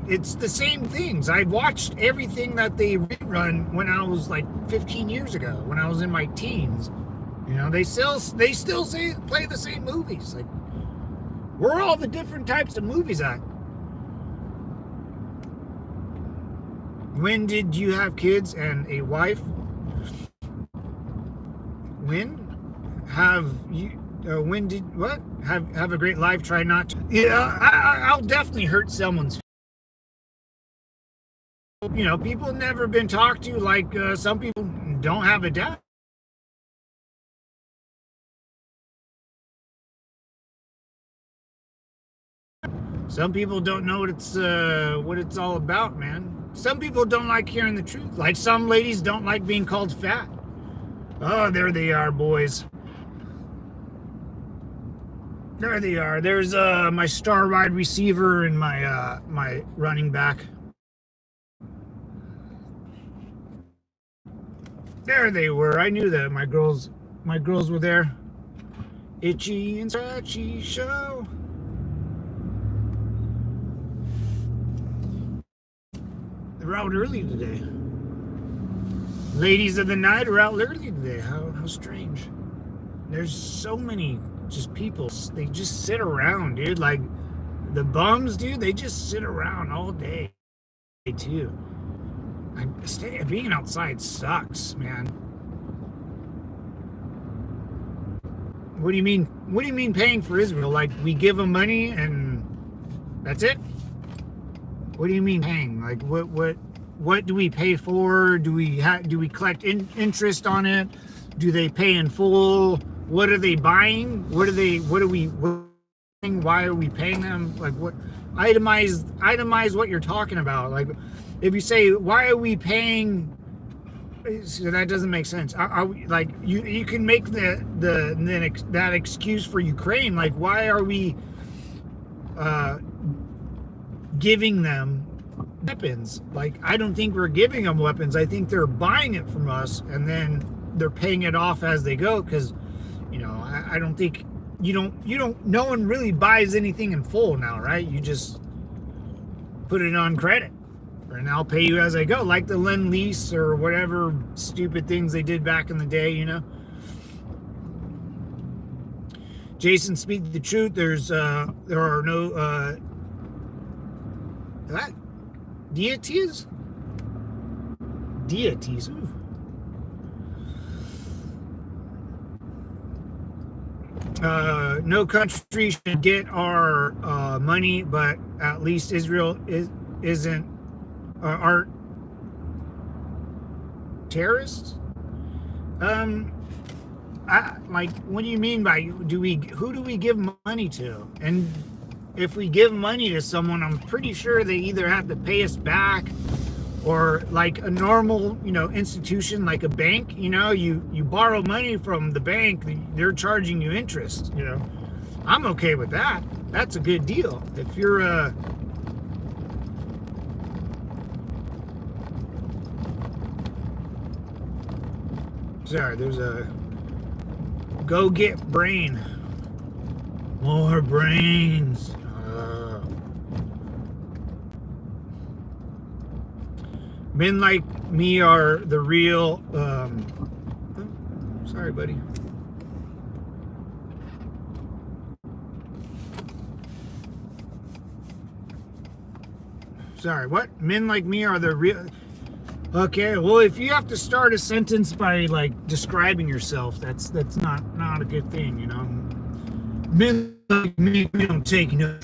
[SPEAKER 1] it's the same things. I watched everything that they rerun when I was like 15 years ago, when I was in my teens. They still play the same movies. Like, where are all the different types of movies at? When did you have kids and a wife? When did what? Have a great life. Try not to. Yeah, I'll definitely hurt someone's. People never been talked to. Like some people don't have a dad. Some people don't know what it's all about, man. Some people don't like hearing the truth. Like some ladies don't like being called fat. Oh, there they are, boys. There they are. There's my star wide receiver and my running back. There they were. I knew that my girls were there. Itchy and Scratchy Show. They're out early today. Ladies of the night are out early today. How strange. There's so many just people. They just sit around, dude. Like the bums, dude. They just sit around all day, too. Being outside sucks, man. What do you mean? What do you mean paying for Israel? Like we give them money and that's it? What do you mean paying? Like what do we pay for? Do we collect interest on it? Do they pay in full? What are they buying? Why are we paying them? Like what? Itemize what you're talking about. Like if you say why are we paying? So that doesn't make sense. Are we, like you can make that excuse for Ukraine. Like why are we giving them weapons? Like I don't think we're giving them weapons. I think they're buying it from us and then they're paying it off as they go. Because I don't think no one really buys anything in full now, right? You just put it on credit and I'll pay you as I go, like the lend lease or whatever stupid things they did back in the day. Jason, speak the truth. There are no what? Deities? Ooh. No country should get our money, but at least Israel isn't are terrorists. What do you mean by who do we give money to? And if we give money to someone, I'm pretty sure they either have to pay us back, or like a normal, institution like a bank, you borrow money from the bank, they're charging you interest, I'm okay with that. That's a good deal. If you're sorry, there's a go get brain. More brains. Men like me are the real sorry buddy. Sorry, what? Men like me are the real... Okay, well, if you have to start a sentence by like describing yourself, that's not a good thing, Men like me, we don't take no.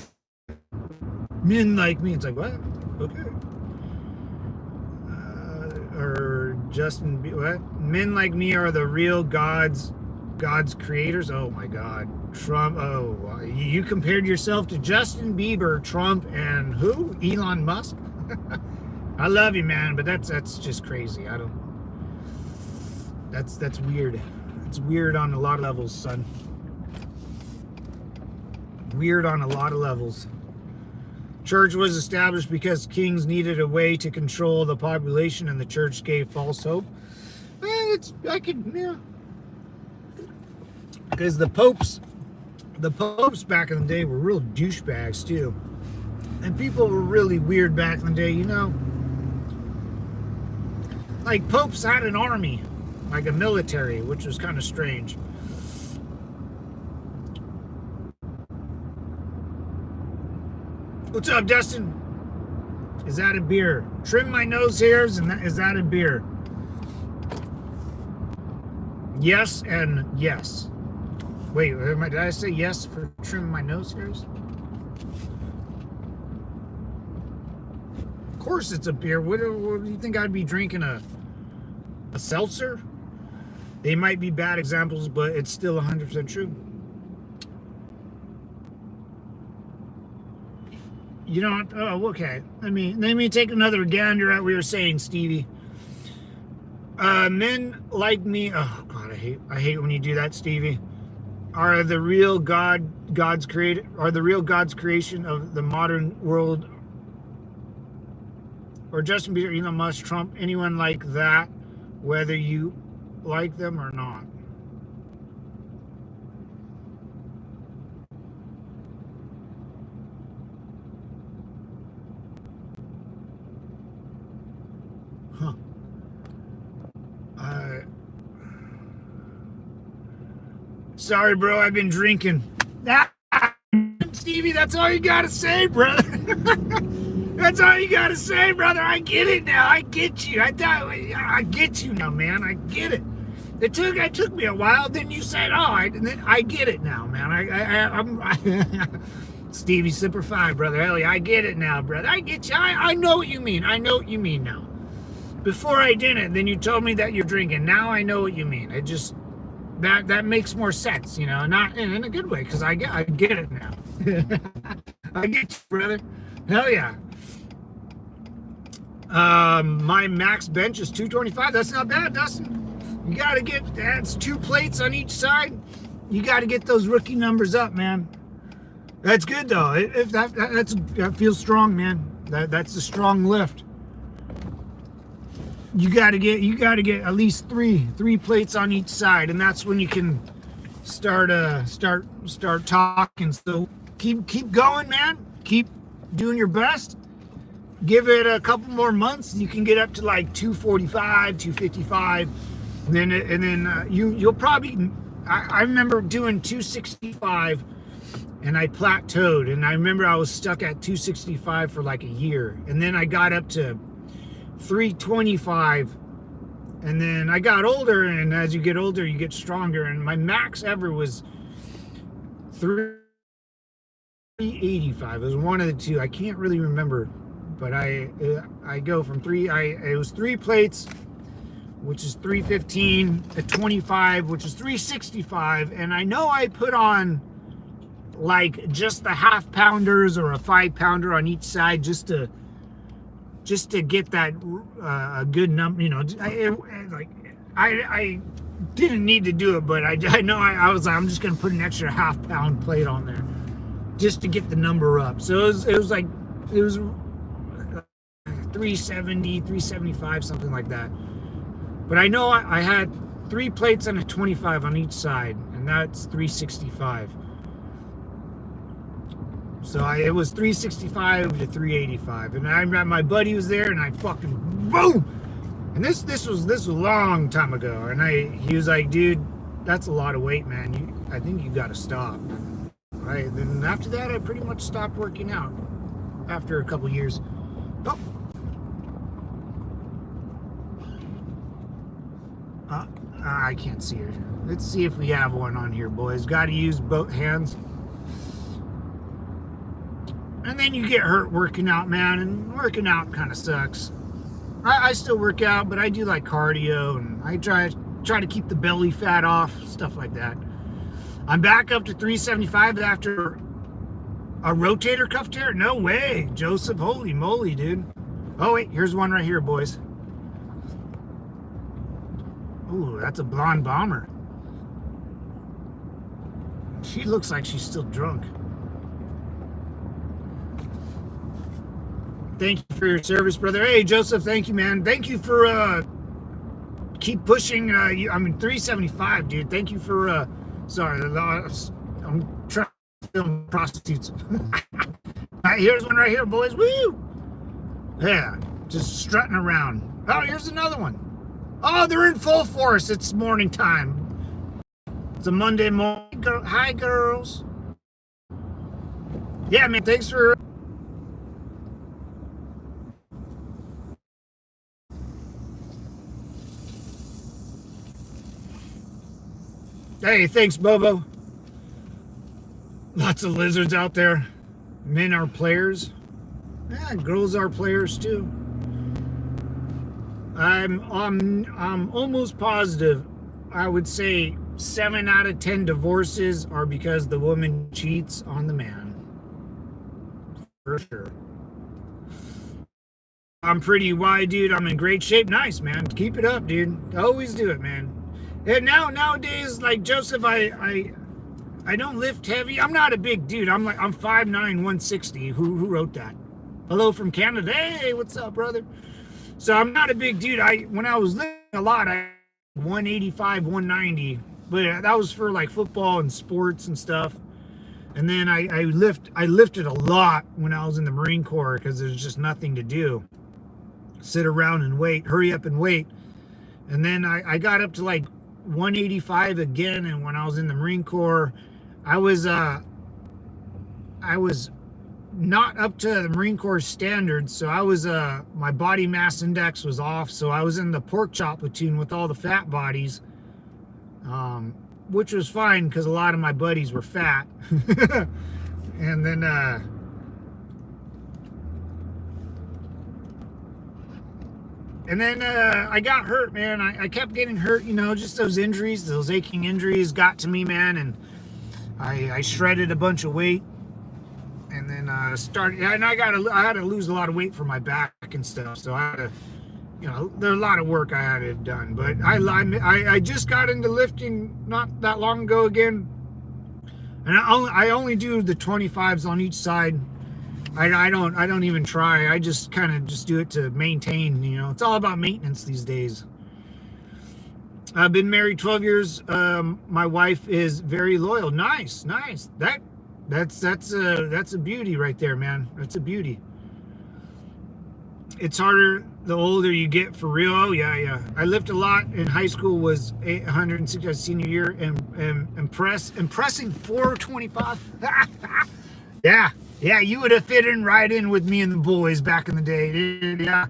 [SPEAKER 1] Men like me, it's like, what? Okay. Or Justin, what? Men like me are the real God's creators. Oh my God, Trump. Oh, you compared yourself to Justin Bieber, Trump, and who? Elon Musk. I love you, man, but that's just crazy. I don't. That's weird. It's weird on a lot of levels, son. Weird on a lot of levels. Church was established because kings needed a way to control the population, and the church gave false hope. Because the popes back in the day were real douchebags too, and people were really weird back in the day. Like popes had an army, like a military, which was kind of strange. What's up, Dustin? Is that a beer? Trim my nose hairs, and is that a beer? Yes and yes. Wait, did I say yes for trim my nose hairs? Of course it's a beer. What do you think I'd be drinking? A seltzer? They might be bad examples, but it's still 100% true. You don't. Oh, okay. Let me take another gander at what you were saying, Stevie. Men like me. Oh God, I hate when you do that, Stevie. Are the real God's creation of the modern world, or Justin Bieber, Elon Musk, Trump, anyone like that, whether you like them or not? Huh. Sorry, bro, I've been drinking. Stevie, that's all you gotta say, brother. That's all you gotta say, brother. I get it now. I get you. I get you now, man. I get it. It took me a while. Then you said, "Oh, I get it now, man." I'm Stevie Simper 5, brother. Hell yeah, I get it now, brother. I get you. I know what you mean. I know what you mean now. Before I didn't. Then you told me that you're drinking. Now I know what you mean. It just that makes more sense, not in a good way, because I get it now. I get you, brother. Hell yeah. My max bench is 225. That's not bad, Dustin. You gotta that's 2 plates on each side. You gotta get those rookie numbers up, man. That's good though. If that feels strong, man. That's a strong lift. You gotta get at least three plates on each side, and that's when you can start talking. So keep going, man. Keep doing your best. Give it a couple more months, you can get up to like 245, 255, and then you'll probably. I remember doing 265, and I plateaued, and I remember I was stuck at 265 for like a year, and then I got up to 325, and then I got older, and as you get older you get stronger, and my max ever was 385. It was one of the two. I can't really remember, but I go from it was 3 plates, which is 315, to 25, which is 365, and I know I put on like just the half pounders or a 5-pounder on each side, just to get that a good number. You know, I didn't need to do it, but I know I was like, I'm just gonna put an extra half-pound plate on there just to get the number up. So it was 370, 375, something like that. But I know I had 3 plates and a 25 on each side, and that's 365. So it was 365 to 385, and my buddy was there, and I fucking boom. And this was a long time ago, and he was like, dude, that's a lot of weight, man. I think you got to stop. Right. Then after that, I pretty much stopped working out after a couple years. Oh. I can't see her. Let's see if we have one on here, boys. Got to use both hands. And then you get hurt working out, man, and working out kind of sucks. I still work out, but I do like cardio, and I try to keep the belly fat off, stuff like that. I'm back up to 375 after a rotator cuff tear? No way, Joseph. Holy moly, dude. Oh, wait, here's one right here, boys. Ooh, that's a blonde bomber. She looks like she's still drunk. Thank you for your service, brother. Hey, Joseph, thank you, man. Thank you for keep pushing. I mean, 375, dude. Thank you for sorry, I'm trying to film prostitutes. Here's one right here, boys. Woo! Yeah, just strutting around. Oh, here's another one. Oh, they're in full force. It's morning time. It's a Monday morning. Hi, girls. Yeah, man, thanks for... Hey, thanks, Bobo. Lots of lizards out there. Men are players. Yeah, girls are players too. I'm almost positive. I would say 7 out of 10 divorces are because the woman cheats on the man. For sure. I'm pretty wide, dude. I'm in great shape. Nice, man. Keep it up, dude. Always do it, man. And nowadays, like Joseph, I don't lift heavy. I'm not a big dude. I'm 5'9", 160. Who wrote that? Hello from Canada. Hey, what's up, brother? So I'm not a big dude. When I was lifting a lot, I 185, 190. But that was for like football and sports and stuff. And then I lifted a lot when I was in the Marine Corps because there's just nothing to do. Sit around and wait. Hurry up and wait. And then I got up to like 185 again, and when I was in the Marine Corps, I was not up to the Marine Corps standards, so I was my body mass index was off, so I was in the pork chop platoon with all the fat bodies, which was fine because a lot of my buddies were fat. And then I got hurt, man. I kept getting hurt, you know, just those injuries, those aching injuries got to me, man. And I shredded a bunch of weight, and then started, and I had to lose a lot of weight for my back and stuff. So I had to, you know, there's a lot of work I had to have done. But I just got into lifting not that long ago again, and I only do the 25s on each side. I don't even try. I just kind of just do it to maintain, you know. It's all about maintenance these days. I've been married 12 years. My wife is very loyal. Nice. That's a beauty right there, man. That's a beauty. It's harder the older you get, for real. Oh yeah. I lift a lot in high school. Was 860 senior year, and impressing 425. Yeah, you would have fit in right in with me and the boys back in the day, dude. Yeah.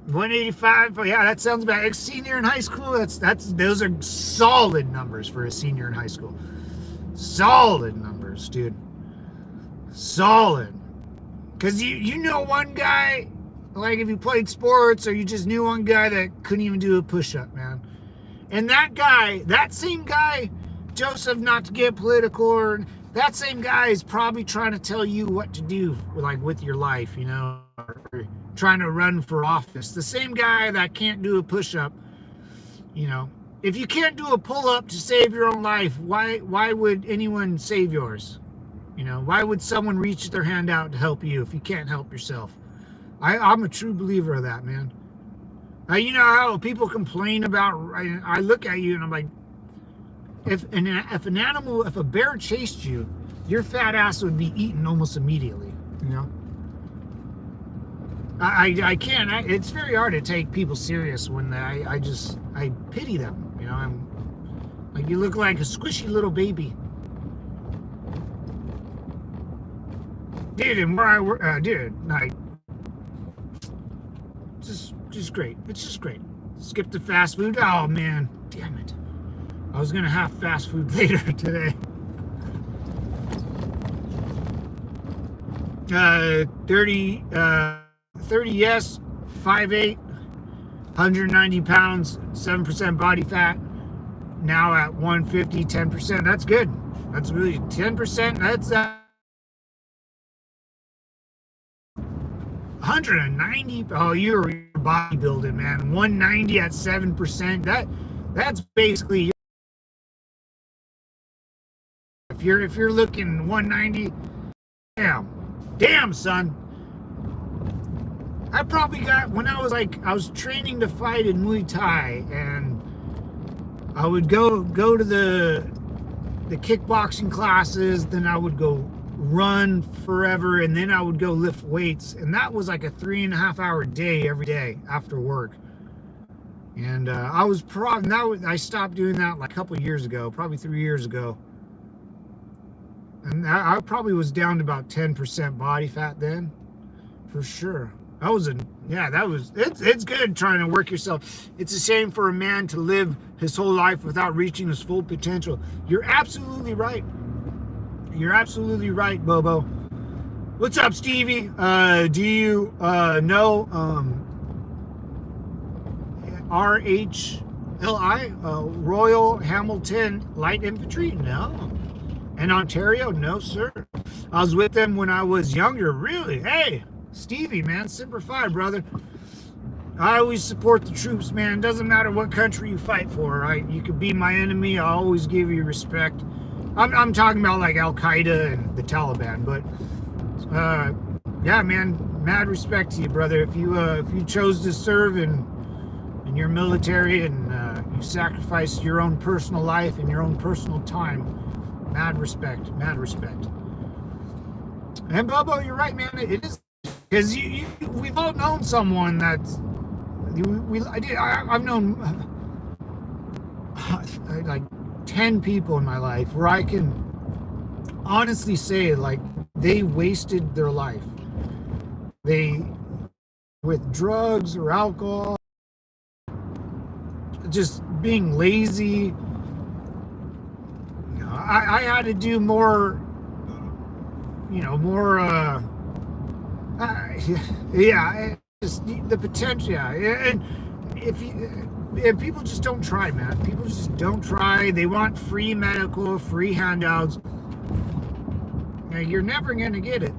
[SPEAKER 1] 185. Yeah, that sounds about like senior in high school. Those are solid numbers for a senior in high school. Solid numbers, dude. Solid. Because you know one guy, like if you played sports, or you just knew one guy that couldn't even do a push-up, man. And that same guy, Joseph, not to get political, or that same guy is probably trying to tell you what to do, like with your life, or trying to run for office. The same guy that can't do a push-up, if you can't do a pull-up to save your own life, why would anyone save yours? Why would someone reach their hand out to help you if you can't help yourself? I'm a true believer of that, man. You know how people complain about, I look at you and I'm like, if a bear chased you, your fat ass would be eaten almost immediately, I can't, it's very hard to take people serious when I pity them, I'm like, you look like a squishy little baby. Dude, and where I work, just great. It's just great. Skip the fast food. Oh man, damn it. I was gonna have fast food later today. 30 yes, 5'8", 190 pounds, 7% body fat. Now at 150, 10%. That's good. That's really 10%. That's 190. Oh, you're bodybuilding, man. 190 at 7%. That's basically, if you're looking 190, damn son. I probably got, when I was training to fight in Muay Thai, and I would go to the kickboxing classes, then I would go run forever, and then I would go lift weights, and that was like a 3.5 hour day every day after work. And I stopped doing that like a couple of years ago, probably 3 years ago, and I probably was down to about 10% body fat then, for sure. It's good trying to work yourself. It's a shame for a man to live his whole life without reaching his full potential. You're absolutely right. You're absolutely right, Bobo. What's up, Stevie? Do you know RHLI, Royal Hamilton Light Infantry? No. In Ontario? No, sir. I was with them when I was younger. Really? Hey, Stevie, man, Semper Fi, brother. I always support the troops, man. Doesn't matter what country you fight for, right? You could be my enemy. I always give you respect. I'm talking about like Al Qaeda and the Taliban, but yeah, man, mad respect to you, brother. If you chose to serve in your military and you sacrificed your own personal life and your own personal time, mad respect, mad respect. And Bobo, you're right, man. It is, because we've all known someone that's I've known like 10 people in my life where I can honestly say, like, they wasted their life. With drugs or alcohol, just being lazy. I had to do more, yeah, just the potential, yeah. And if people just don't try, man. People just don't try. They want free medical, free handouts. You're never going to get it.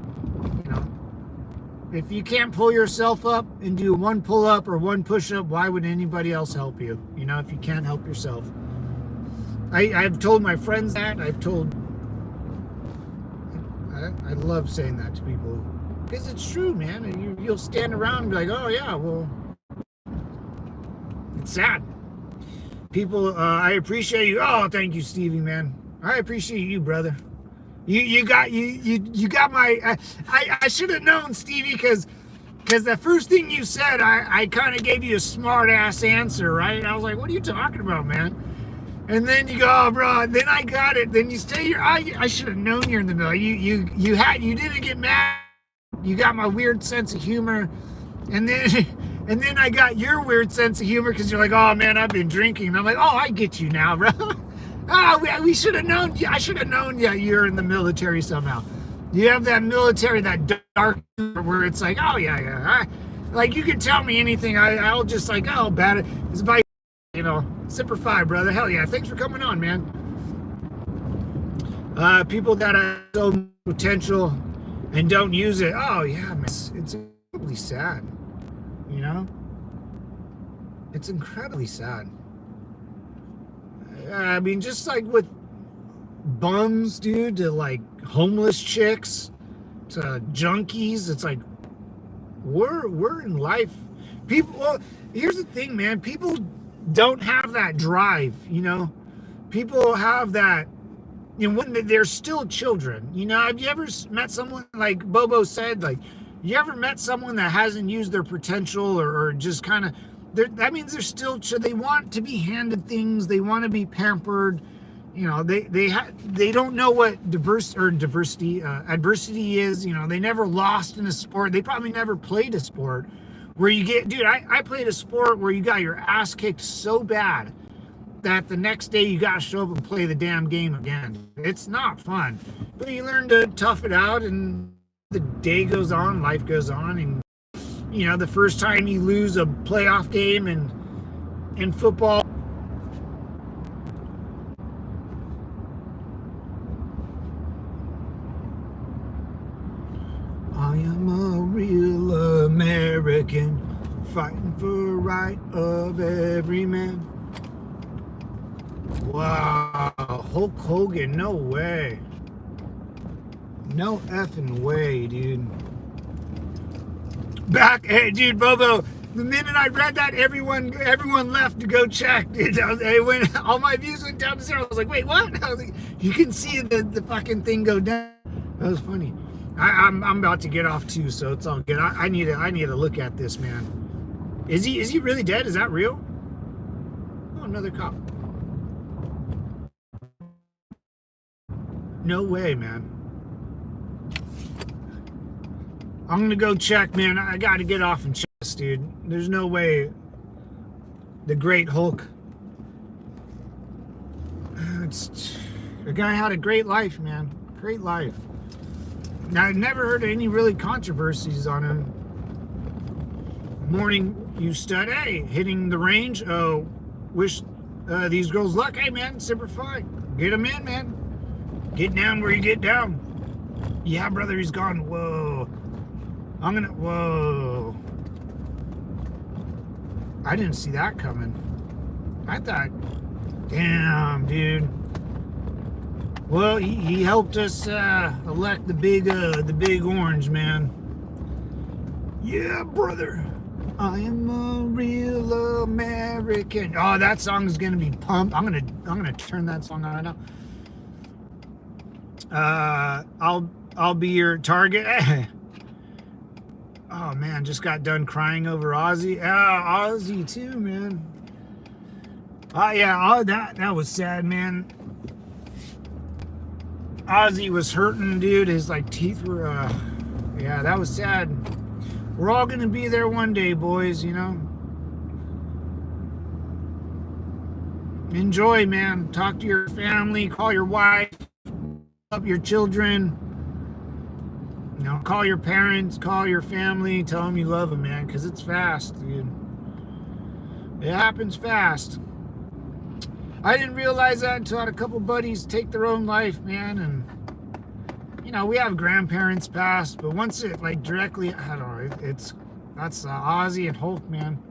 [SPEAKER 1] If you can't pull yourself up and do one pull-up or one push-up, why would anybody else help you? If you can't help yourself. I've told my friends that. I love saying that to people. Because it's true, man. And you'll stand around and be like, oh, yeah, well, it's sad. People, I appreciate you. Oh, thank you, Stevie, man. I appreciate you, brother. You got my. I should have known, Stevie, because the first thing you said, I kind of gave you a smart ass answer, right? I was like, what are you talking about, man? And then you go, oh, bro. And then I got it. Then you stay here. I should have known you're in the middle. You didn't get mad. You got my weird sense of humor, and then I got your weird sense of humor because you're like, oh man, I've been drinking. And I'm like, oh, I get you now, bro. We should have known. I should have known. Yeah, you're in the military somehow. You have that military, that dark humor where it's like, oh yeah. Like you can tell me anything. I'll just like, oh, bad. It's by, Semper Fi, brother. Hell yeah. Thanks for coming on, man. People that have so much potential and don't use it. Oh yeah, man, it's incredibly sad. You know, it's incredibly sad. I mean, just like with bums, dude, to like homeless chicks, to junkies. It's like we're in life. People. Well, here's the thing, man. People don't have that drive. You know, people have that. You know, when they're still children. You know, have you ever met someone like Bobo said? Like, you ever met someone that hasn't used their potential or just kind of? That means they're still. They want to be handed things. They want to be pampered. You know, they don't know what adversity is. You know, they never lost in a sport. They probably never played a sport where you get, dude. I played a sport where you got your ass kicked so bad that the next day you got to show up and play the damn game again. It's not fun, but you learn to tough it out, and the day goes on, life goes on, and you know, the first time you lose a playoff game in football. I am a real American, fighting for right of every man. Wow, Hulk Hogan, no way. No effing way, dude. Hey, dude, Bobo, the minute I read that, everyone left to go check. Dude, all my views went down to zero. I was like, wait, what? I was like, you can see the fucking thing go down. That was funny. I'm about to get off too, so it's all good. I need to look at this, man. Is he really dead? Is that real? Oh, another cop. No way, man. I'm gonna go check, man. I gotta get off and check this, dude. There's no way the great Hulk. The guy had a great life, man. Great life. Now, I've never heard of any really controversies on him. Morning, you stud. Hey, hitting the range. Oh, wish these girls luck. Hey, man, Semper Fi. Get them in, man. Get down where you get down. Yeah, brother, he's gone. Whoa. Whoa. I didn't see that coming. I thought, damn, dude. Well, he helped us elect the big orange, man. Yeah, brother. I am a real American. Oh, that song is gonna be pumped. I'm gonna turn that song on right now. I'll be your target. Oh man, just got done crying over Ozzy. Ozzy too, man. Oh yeah, that was sad, man. Ozzy was hurting, dude. His like teeth were yeah, that was sad. We're all gonna be there one day, boys, you know. Enjoy, man. Talk to your family, call your wife, up your children. You know, call your parents, call your family, tell them you love them, man, because it's fast, dude. It happens fast. I didn't realize that until I had a couple buddies take their own life, man, and you know, we have grandparents passed, but once it like directly, I don't know, that's Ozzy and Hulk, man.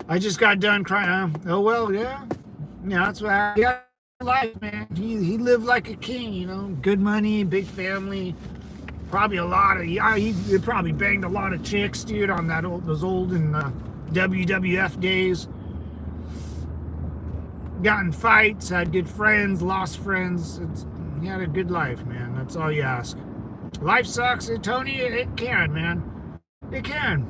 [SPEAKER 1] I just got done crying. Oh well, yeah, that's what happened. Yeah, life, man. He lived like a king, you know, good money, big family, probably he probably banged a lot of chicks, dude, on those old WWF days. Got in fights, had good friends, lost friends. He had a good life, man. That's all you ask. Life sucks, Tony. It can, man. It can.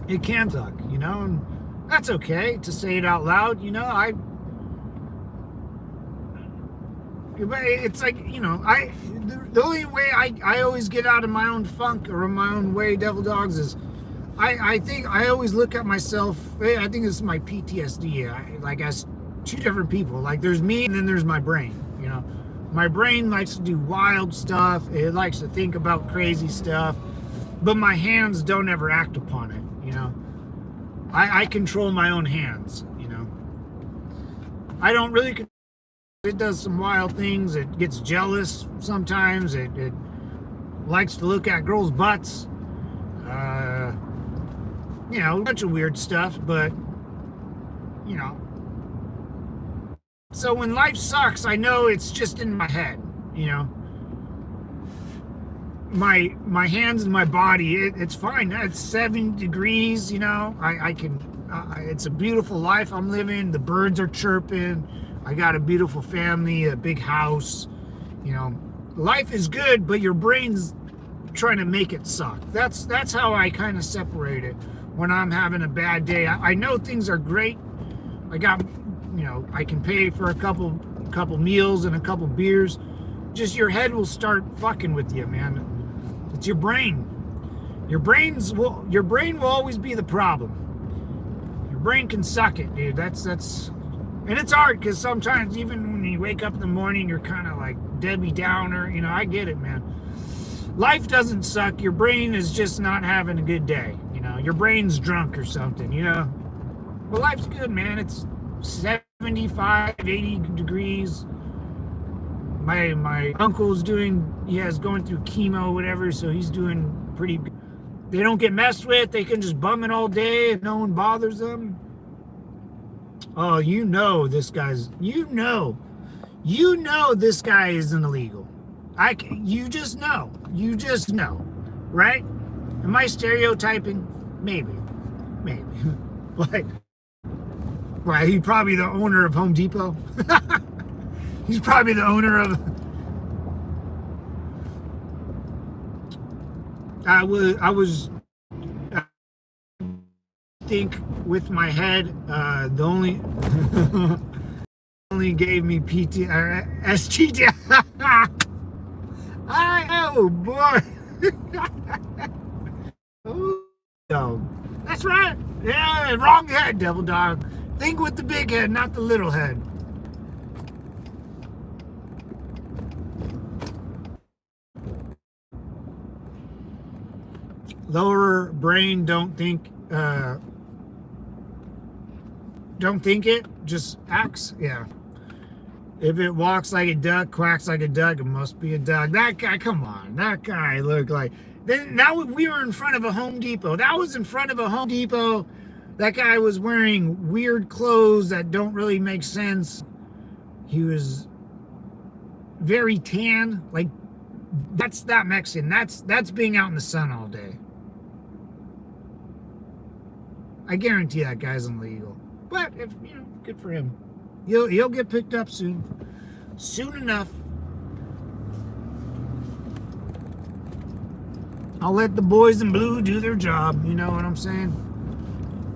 [SPEAKER 1] It can suck, you know. And that's okay to say it out loud, you know. It's like, you know, the only way I always get out of my own funk or my own way, devil dogs, is I think I always look at myself. I think this is my PTSD. Like as two different people. Like there's me and then there's my brain, you know. My brain likes to do wild stuff. It likes to think about crazy stuff, but my hands don't ever act upon it, you know. I control my own hands, you know. I don't really It does some wild things. It gets jealous sometimes. It likes to look at girls' butts. A bunch of weird stuff, but, you know. So when life sucks, I know it's just in my head, you know. My hands and my body, it's fine. It's 7 degrees, you know. I can, it's a beautiful life I'm living. The birds are chirping. I got a beautiful family, a big house, you know. Life is good, but your brain's trying to make it suck. That's how I kind of separate it when I'm having a bad day. I know things are great. I got, you know, I can pay for a couple meals and a couple beers. Just your head will start fucking with you, man. It's your brain. Your brain will always be the problem. Your brain can suck it, dude. That's and it's hard because sometimes even when you wake up in the morning, you're kind of like Debbie Downer. You know, I get it, man. Life doesn't suck. Your brain is just not having a good day. You know, your brain's drunk or something, you know. But life's good, man. It's 75, 80 degrees. My uncle's going through chemo, whatever, so he's doing pretty good. They don't get messed with. They can just bum it all day and no one bothers them. Oh, you know this guy isn't illegal. You just know, right? Am I stereotyping? Maybe. But, right, he's probably the owner of Home Depot. He's probably the owner of... I think with my head, the only gave me PT or STD. Oh boy. Oh, that's right. Yeah, wrong head, devil dog. Think with the big head, not the little head. Lower brain, don't think it, just acts. Yeah. If it walks like a duck, quacks like a duck, it must be a duck. That guy, come on. That guy looked like... Then now we were in front of a Home Depot. That was in front of a Home Depot. That guy was wearing weird clothes that don't really make sense. He was very tan. Like, that's not Mexican. That's being out in the sun all day. I guarantee that guy's illegal. But, if you know, good for him. He'll get picked up soon. Soon enough. I'll let the boys in blue do their job. You know what I'm saying?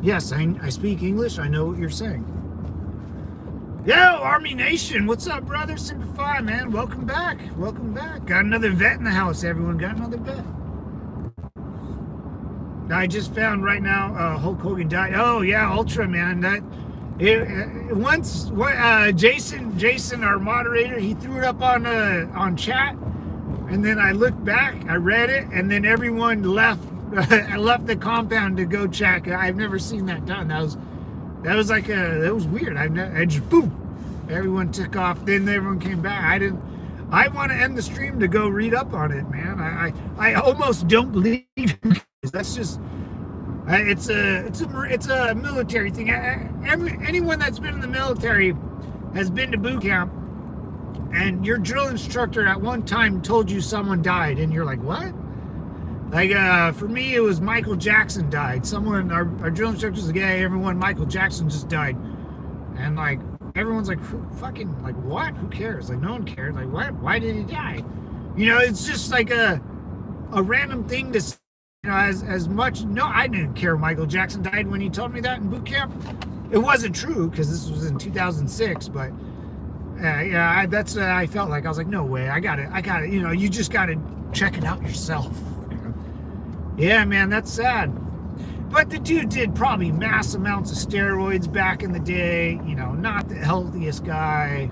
[SPEAKER 1] Yes, I speak English. I know what you're saying. Yo, Army Nation. What's up, brother? Simplify, man. Welcome back. Welcome back. Got another vet in the house, everyone. Got another vet. I just found right now Hulk Hogan died. Oh, yeah, Ultra, man. Jason, our moderator, he threw it up on chat, and then I looked back, I read it, and then everyone left the compound to go check. I've never seen that done. That was weird. I just boom, everyone took off. Then everyone came back. I want to end the stream to go read up on it, man. I almost don't believe it. That's just. It's a military thing. Anyone that's been in the military has been to boot camp, and your drill instructor at one time told you someone died, and you're like, what? Like, for me, it was Michael Jackson died. Our drill instructor was like, yeah, everyone, Michael Jackson just died. And, like, everyone's like, fucking, like, what? Who cares? Like, no one cared. Like, what? Why did he die? You know, it's just like a random thing to say. You know, as much, no, I didn't care Michael Jackson died when he told me that in boot camp. It wasn't true because this was in 2006, but yeah, that's what I felt like. I was like, no way, I got it, you know, you just got to check it out yourself. You know? Yeah, man, that's sad. But the dude did probably mass amounts of steroids back in the day, you know, not the healthiest guy.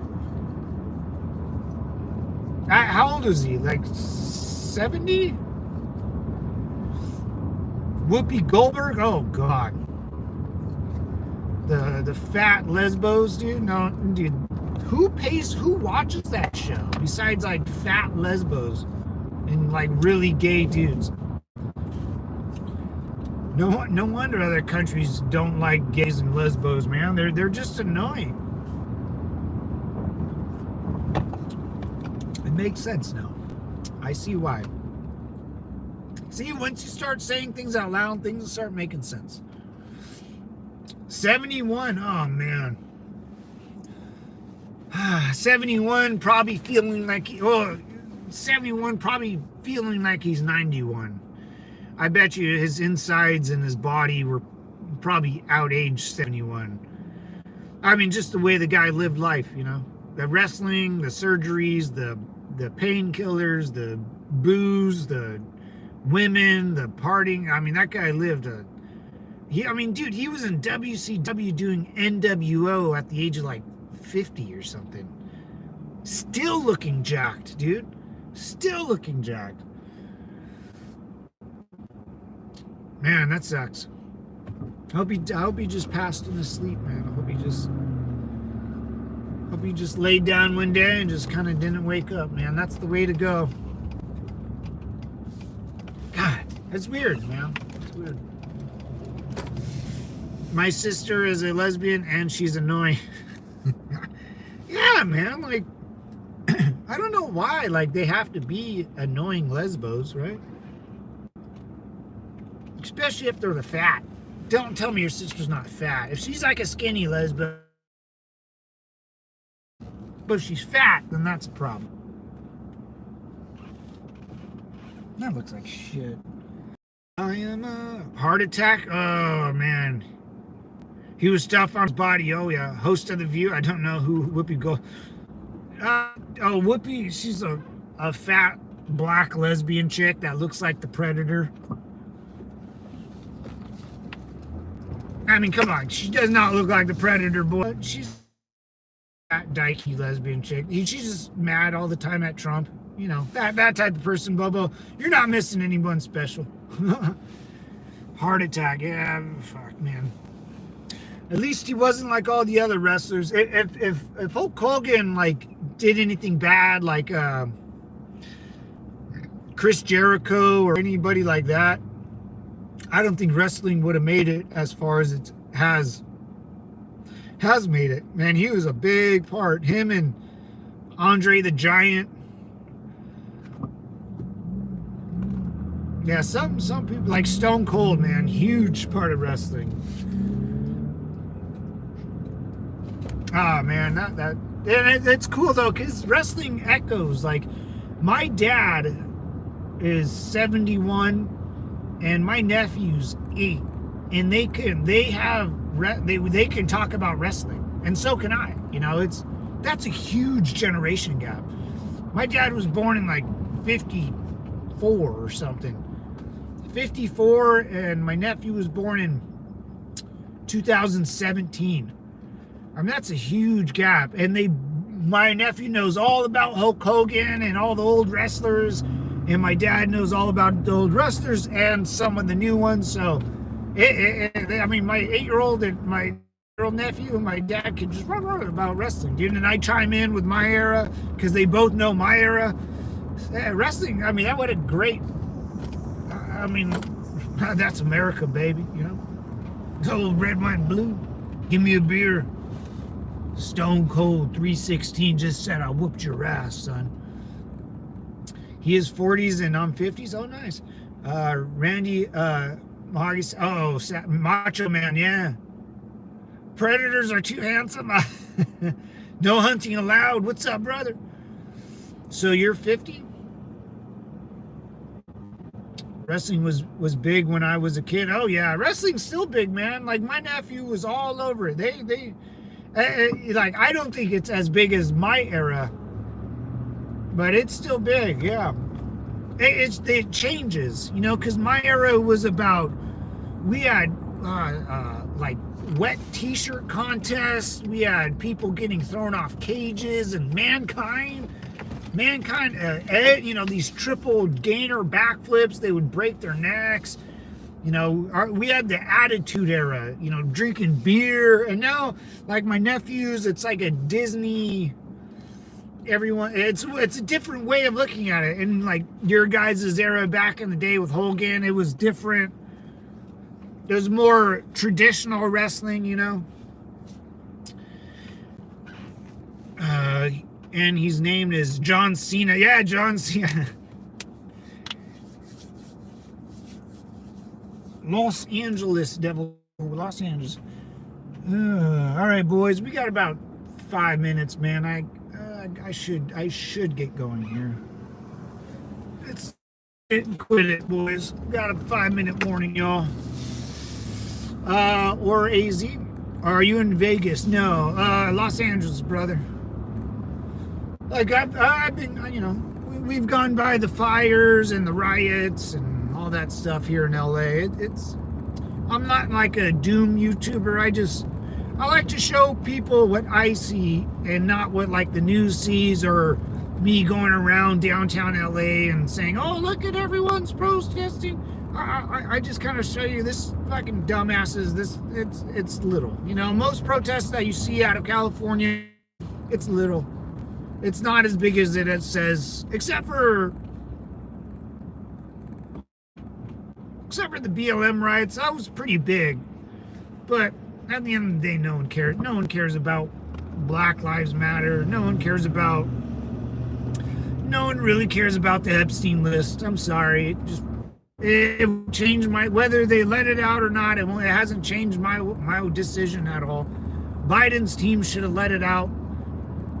[SPEAKER 1] How old is he? Like 70? Whoopi Goldberg? Oh, God. The fat lesbos, dude? No, dude. who watches that show besides like fat lesbos and like really gay dudes? No wonder other countries don't like gays and lesbos, man. They're just annoying. It makes sense now. I see why. See, once you start saying things out loud, things start making sense. 71, oh man. 71 probably feeling like 71 probably feeling like he's 91. I bet you his insides and his body were probably outaged 71. I mean, just the way the guy lived life, you know. The wrestling, the surgeries, the painkillers, the booze, the women, the partying. I mean, that guy lived dude, he was in WCW doing NWO at the age of like 50 or something. Still looking jacked, dude. Still looking jacked. Man, that sucks. I hope he just passed in his sleep, man. I hope he just laid down one day and just kind of didn't wake up, man. That's the way to go. God, it's weird, man. It's weird. My sister is a lesbian and she's annoying. Yeah, man. Like, I don't know why. Like, they have to be annoying lesbos, right? Especially if they're the fat. Don't tell me your sister's not fat. If she's like a skinny lesbian, but if she's fat, then that's a problem. That looks like shit. I am a heart attack. Oh man, he was tough on his body. Oh yeah, host of The View. I don't know who Whoopi Gold. Whoopi. She's a fat black lesbian chick that looks like the Predator. I mean, come on. She does not look like the Predator, boy. She's a fat, dykey lesbian chick. She's just mad all the time at Trump. You know, that type of person, Bobo. You're not missing anyone special. Heart attack. Yeah, fuck, man. At least he wasn't like all the other wrestlers. If Hulk Hogan, like, did anything bad, like Chris Jericho or anybody like that, I don't think wrestling would have made it as far as it has made it. Man, he was a big part. Him and Andre the Giant. Yeah, some people like Stone Cold, man, huge part of wrestling. Ah, man, and it's cool though, because wrestling echoes. Like, my dad is 71. And my nephew's 8, and they can talk about wrestling, and so can I. You know, that's a huge generation gap. My dad was born in like 54 or something, 54, and my nephew was born in 2017. I mean, that's a huge gap, and my nephew knows all about Hulk Hogan and all the old wrestlers. And my dad knows all about the old wrestlers and some of the new ones. So, I mean, my 8-year-old and my 8-year-old nephew and my dad could just run about wrestling, dude. And I chime in with my era because they both know my era. Wrestling, I mean, that would have great. I mean, that's America, baby, you know. It's old red, white, and blue. Give me a beer. Stone Cold 316 just said I whooped your ass, son. He is 40s and I'm 50s. Oh, nice. Randy Mahogany. Oh, Macho Man, yeah. Predators are too handsome. No hunting allowed. What's up, brother? So you're 50? Wrestling was big when I was a kid. Oh, yeah. Wrestling's still big, man. Like, my nephew was all over it. Like, I don't think it's as big as my era. But it's still big, yeah. It changes, you know, because my era was about, we had like wet t-shirt contests. We had people getting thrown off cages, and mankind, you know, these triple gainer backflips. They would break their necks. You know, we had the Attitude Era, you know, drinking beer. And now, like my nephews, it's like a Disney everyone, it's a different way of looking at it. And like your guys' era back in the day with Hogan, it was different. It was more traditional wrestling, you know. And his name is John Cena. Yeah, John Cena. Los Angeles Devil. Los Angeles. All right, boys. We got about 5 minutes, man. I should get going here. Let's quit it, boys. Got a 5-minute warning, y'all. Or AZ. Are you in Vegas? No. Los Angeles, brother. Like I've been, you know, we've gone by the fires and the riots and all that stuff here in LA. I'm not like a doom YouTuber. I like to show people what I see and not what like the news sees, or me going around downtown LA and saying, oh, look at everyone's protesting. I just kind of show you this fucking dumbasses. It's little, you know. Most protests that you see out of California, it's little. It's not as big as it says, except for the BLM riots. That was pretty big, but at the end of the day, no one cares. No one cares about Black Lives Matter. No one really cares about the Epstein list. I'm sorry. It changed whether they let it out or not. It hasn't changed my decision at all. Biden's team should have let it out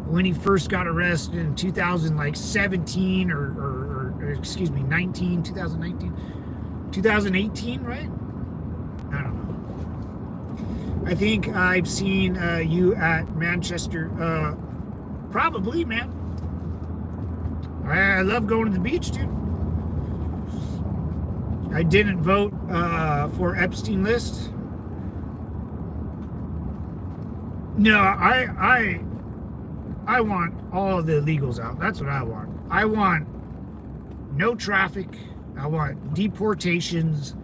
[SPEAKER 1] when he first got arrested in 2017 or excuse me, 2018, right? I don't know. I think I've seen you at Manchester. Probably, man. I love going to the beach, dude. I didn't vote for Epstein list. No, I want all the illegals out. That's what I want. I want no traffic. I want deportations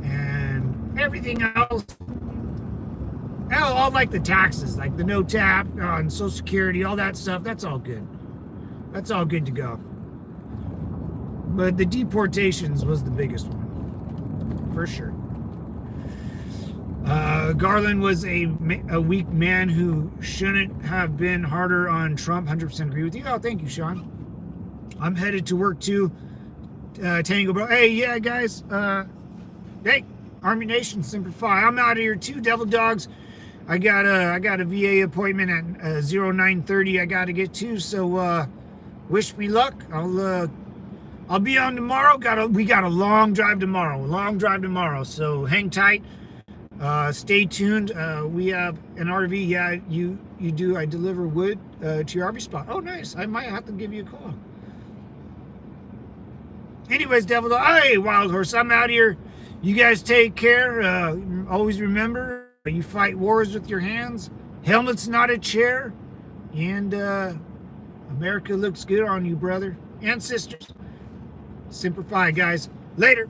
[SPEAKER 1] and everything else. Hell, all like the taxes, like the no tap on Social Security, all that stuff. That's all good. That's all good to go. But the deportations was the biggest one, for sure. Garland was a weak man who shouldn't have been harder on Trump. 100% agree with you. Oh, thank you, Sean. I'm headed to work too. Tango, bro. Hey, yeah, guys. Hey, Army Nation, Semper Fi. I'm out of here too, Devil Dogs. I got a VA appointment at 09:30. I got to get to. So wish me luck. I'll be on tomorrow. We got a long drive tomorrow. So hang tight. Stay tuned. We have an RV. Yeah, you do. I deliver wood to your RV spot. Oh, nice. I might have to give you a call. Anyways, Devil Dog. Hey, Wild Horse. I'm out here. You guys take care. Always remember, you fight wars with your hands. Helmet's not a chair. And America looks good on you, brother and sisters. Semper Fi, guys. Later.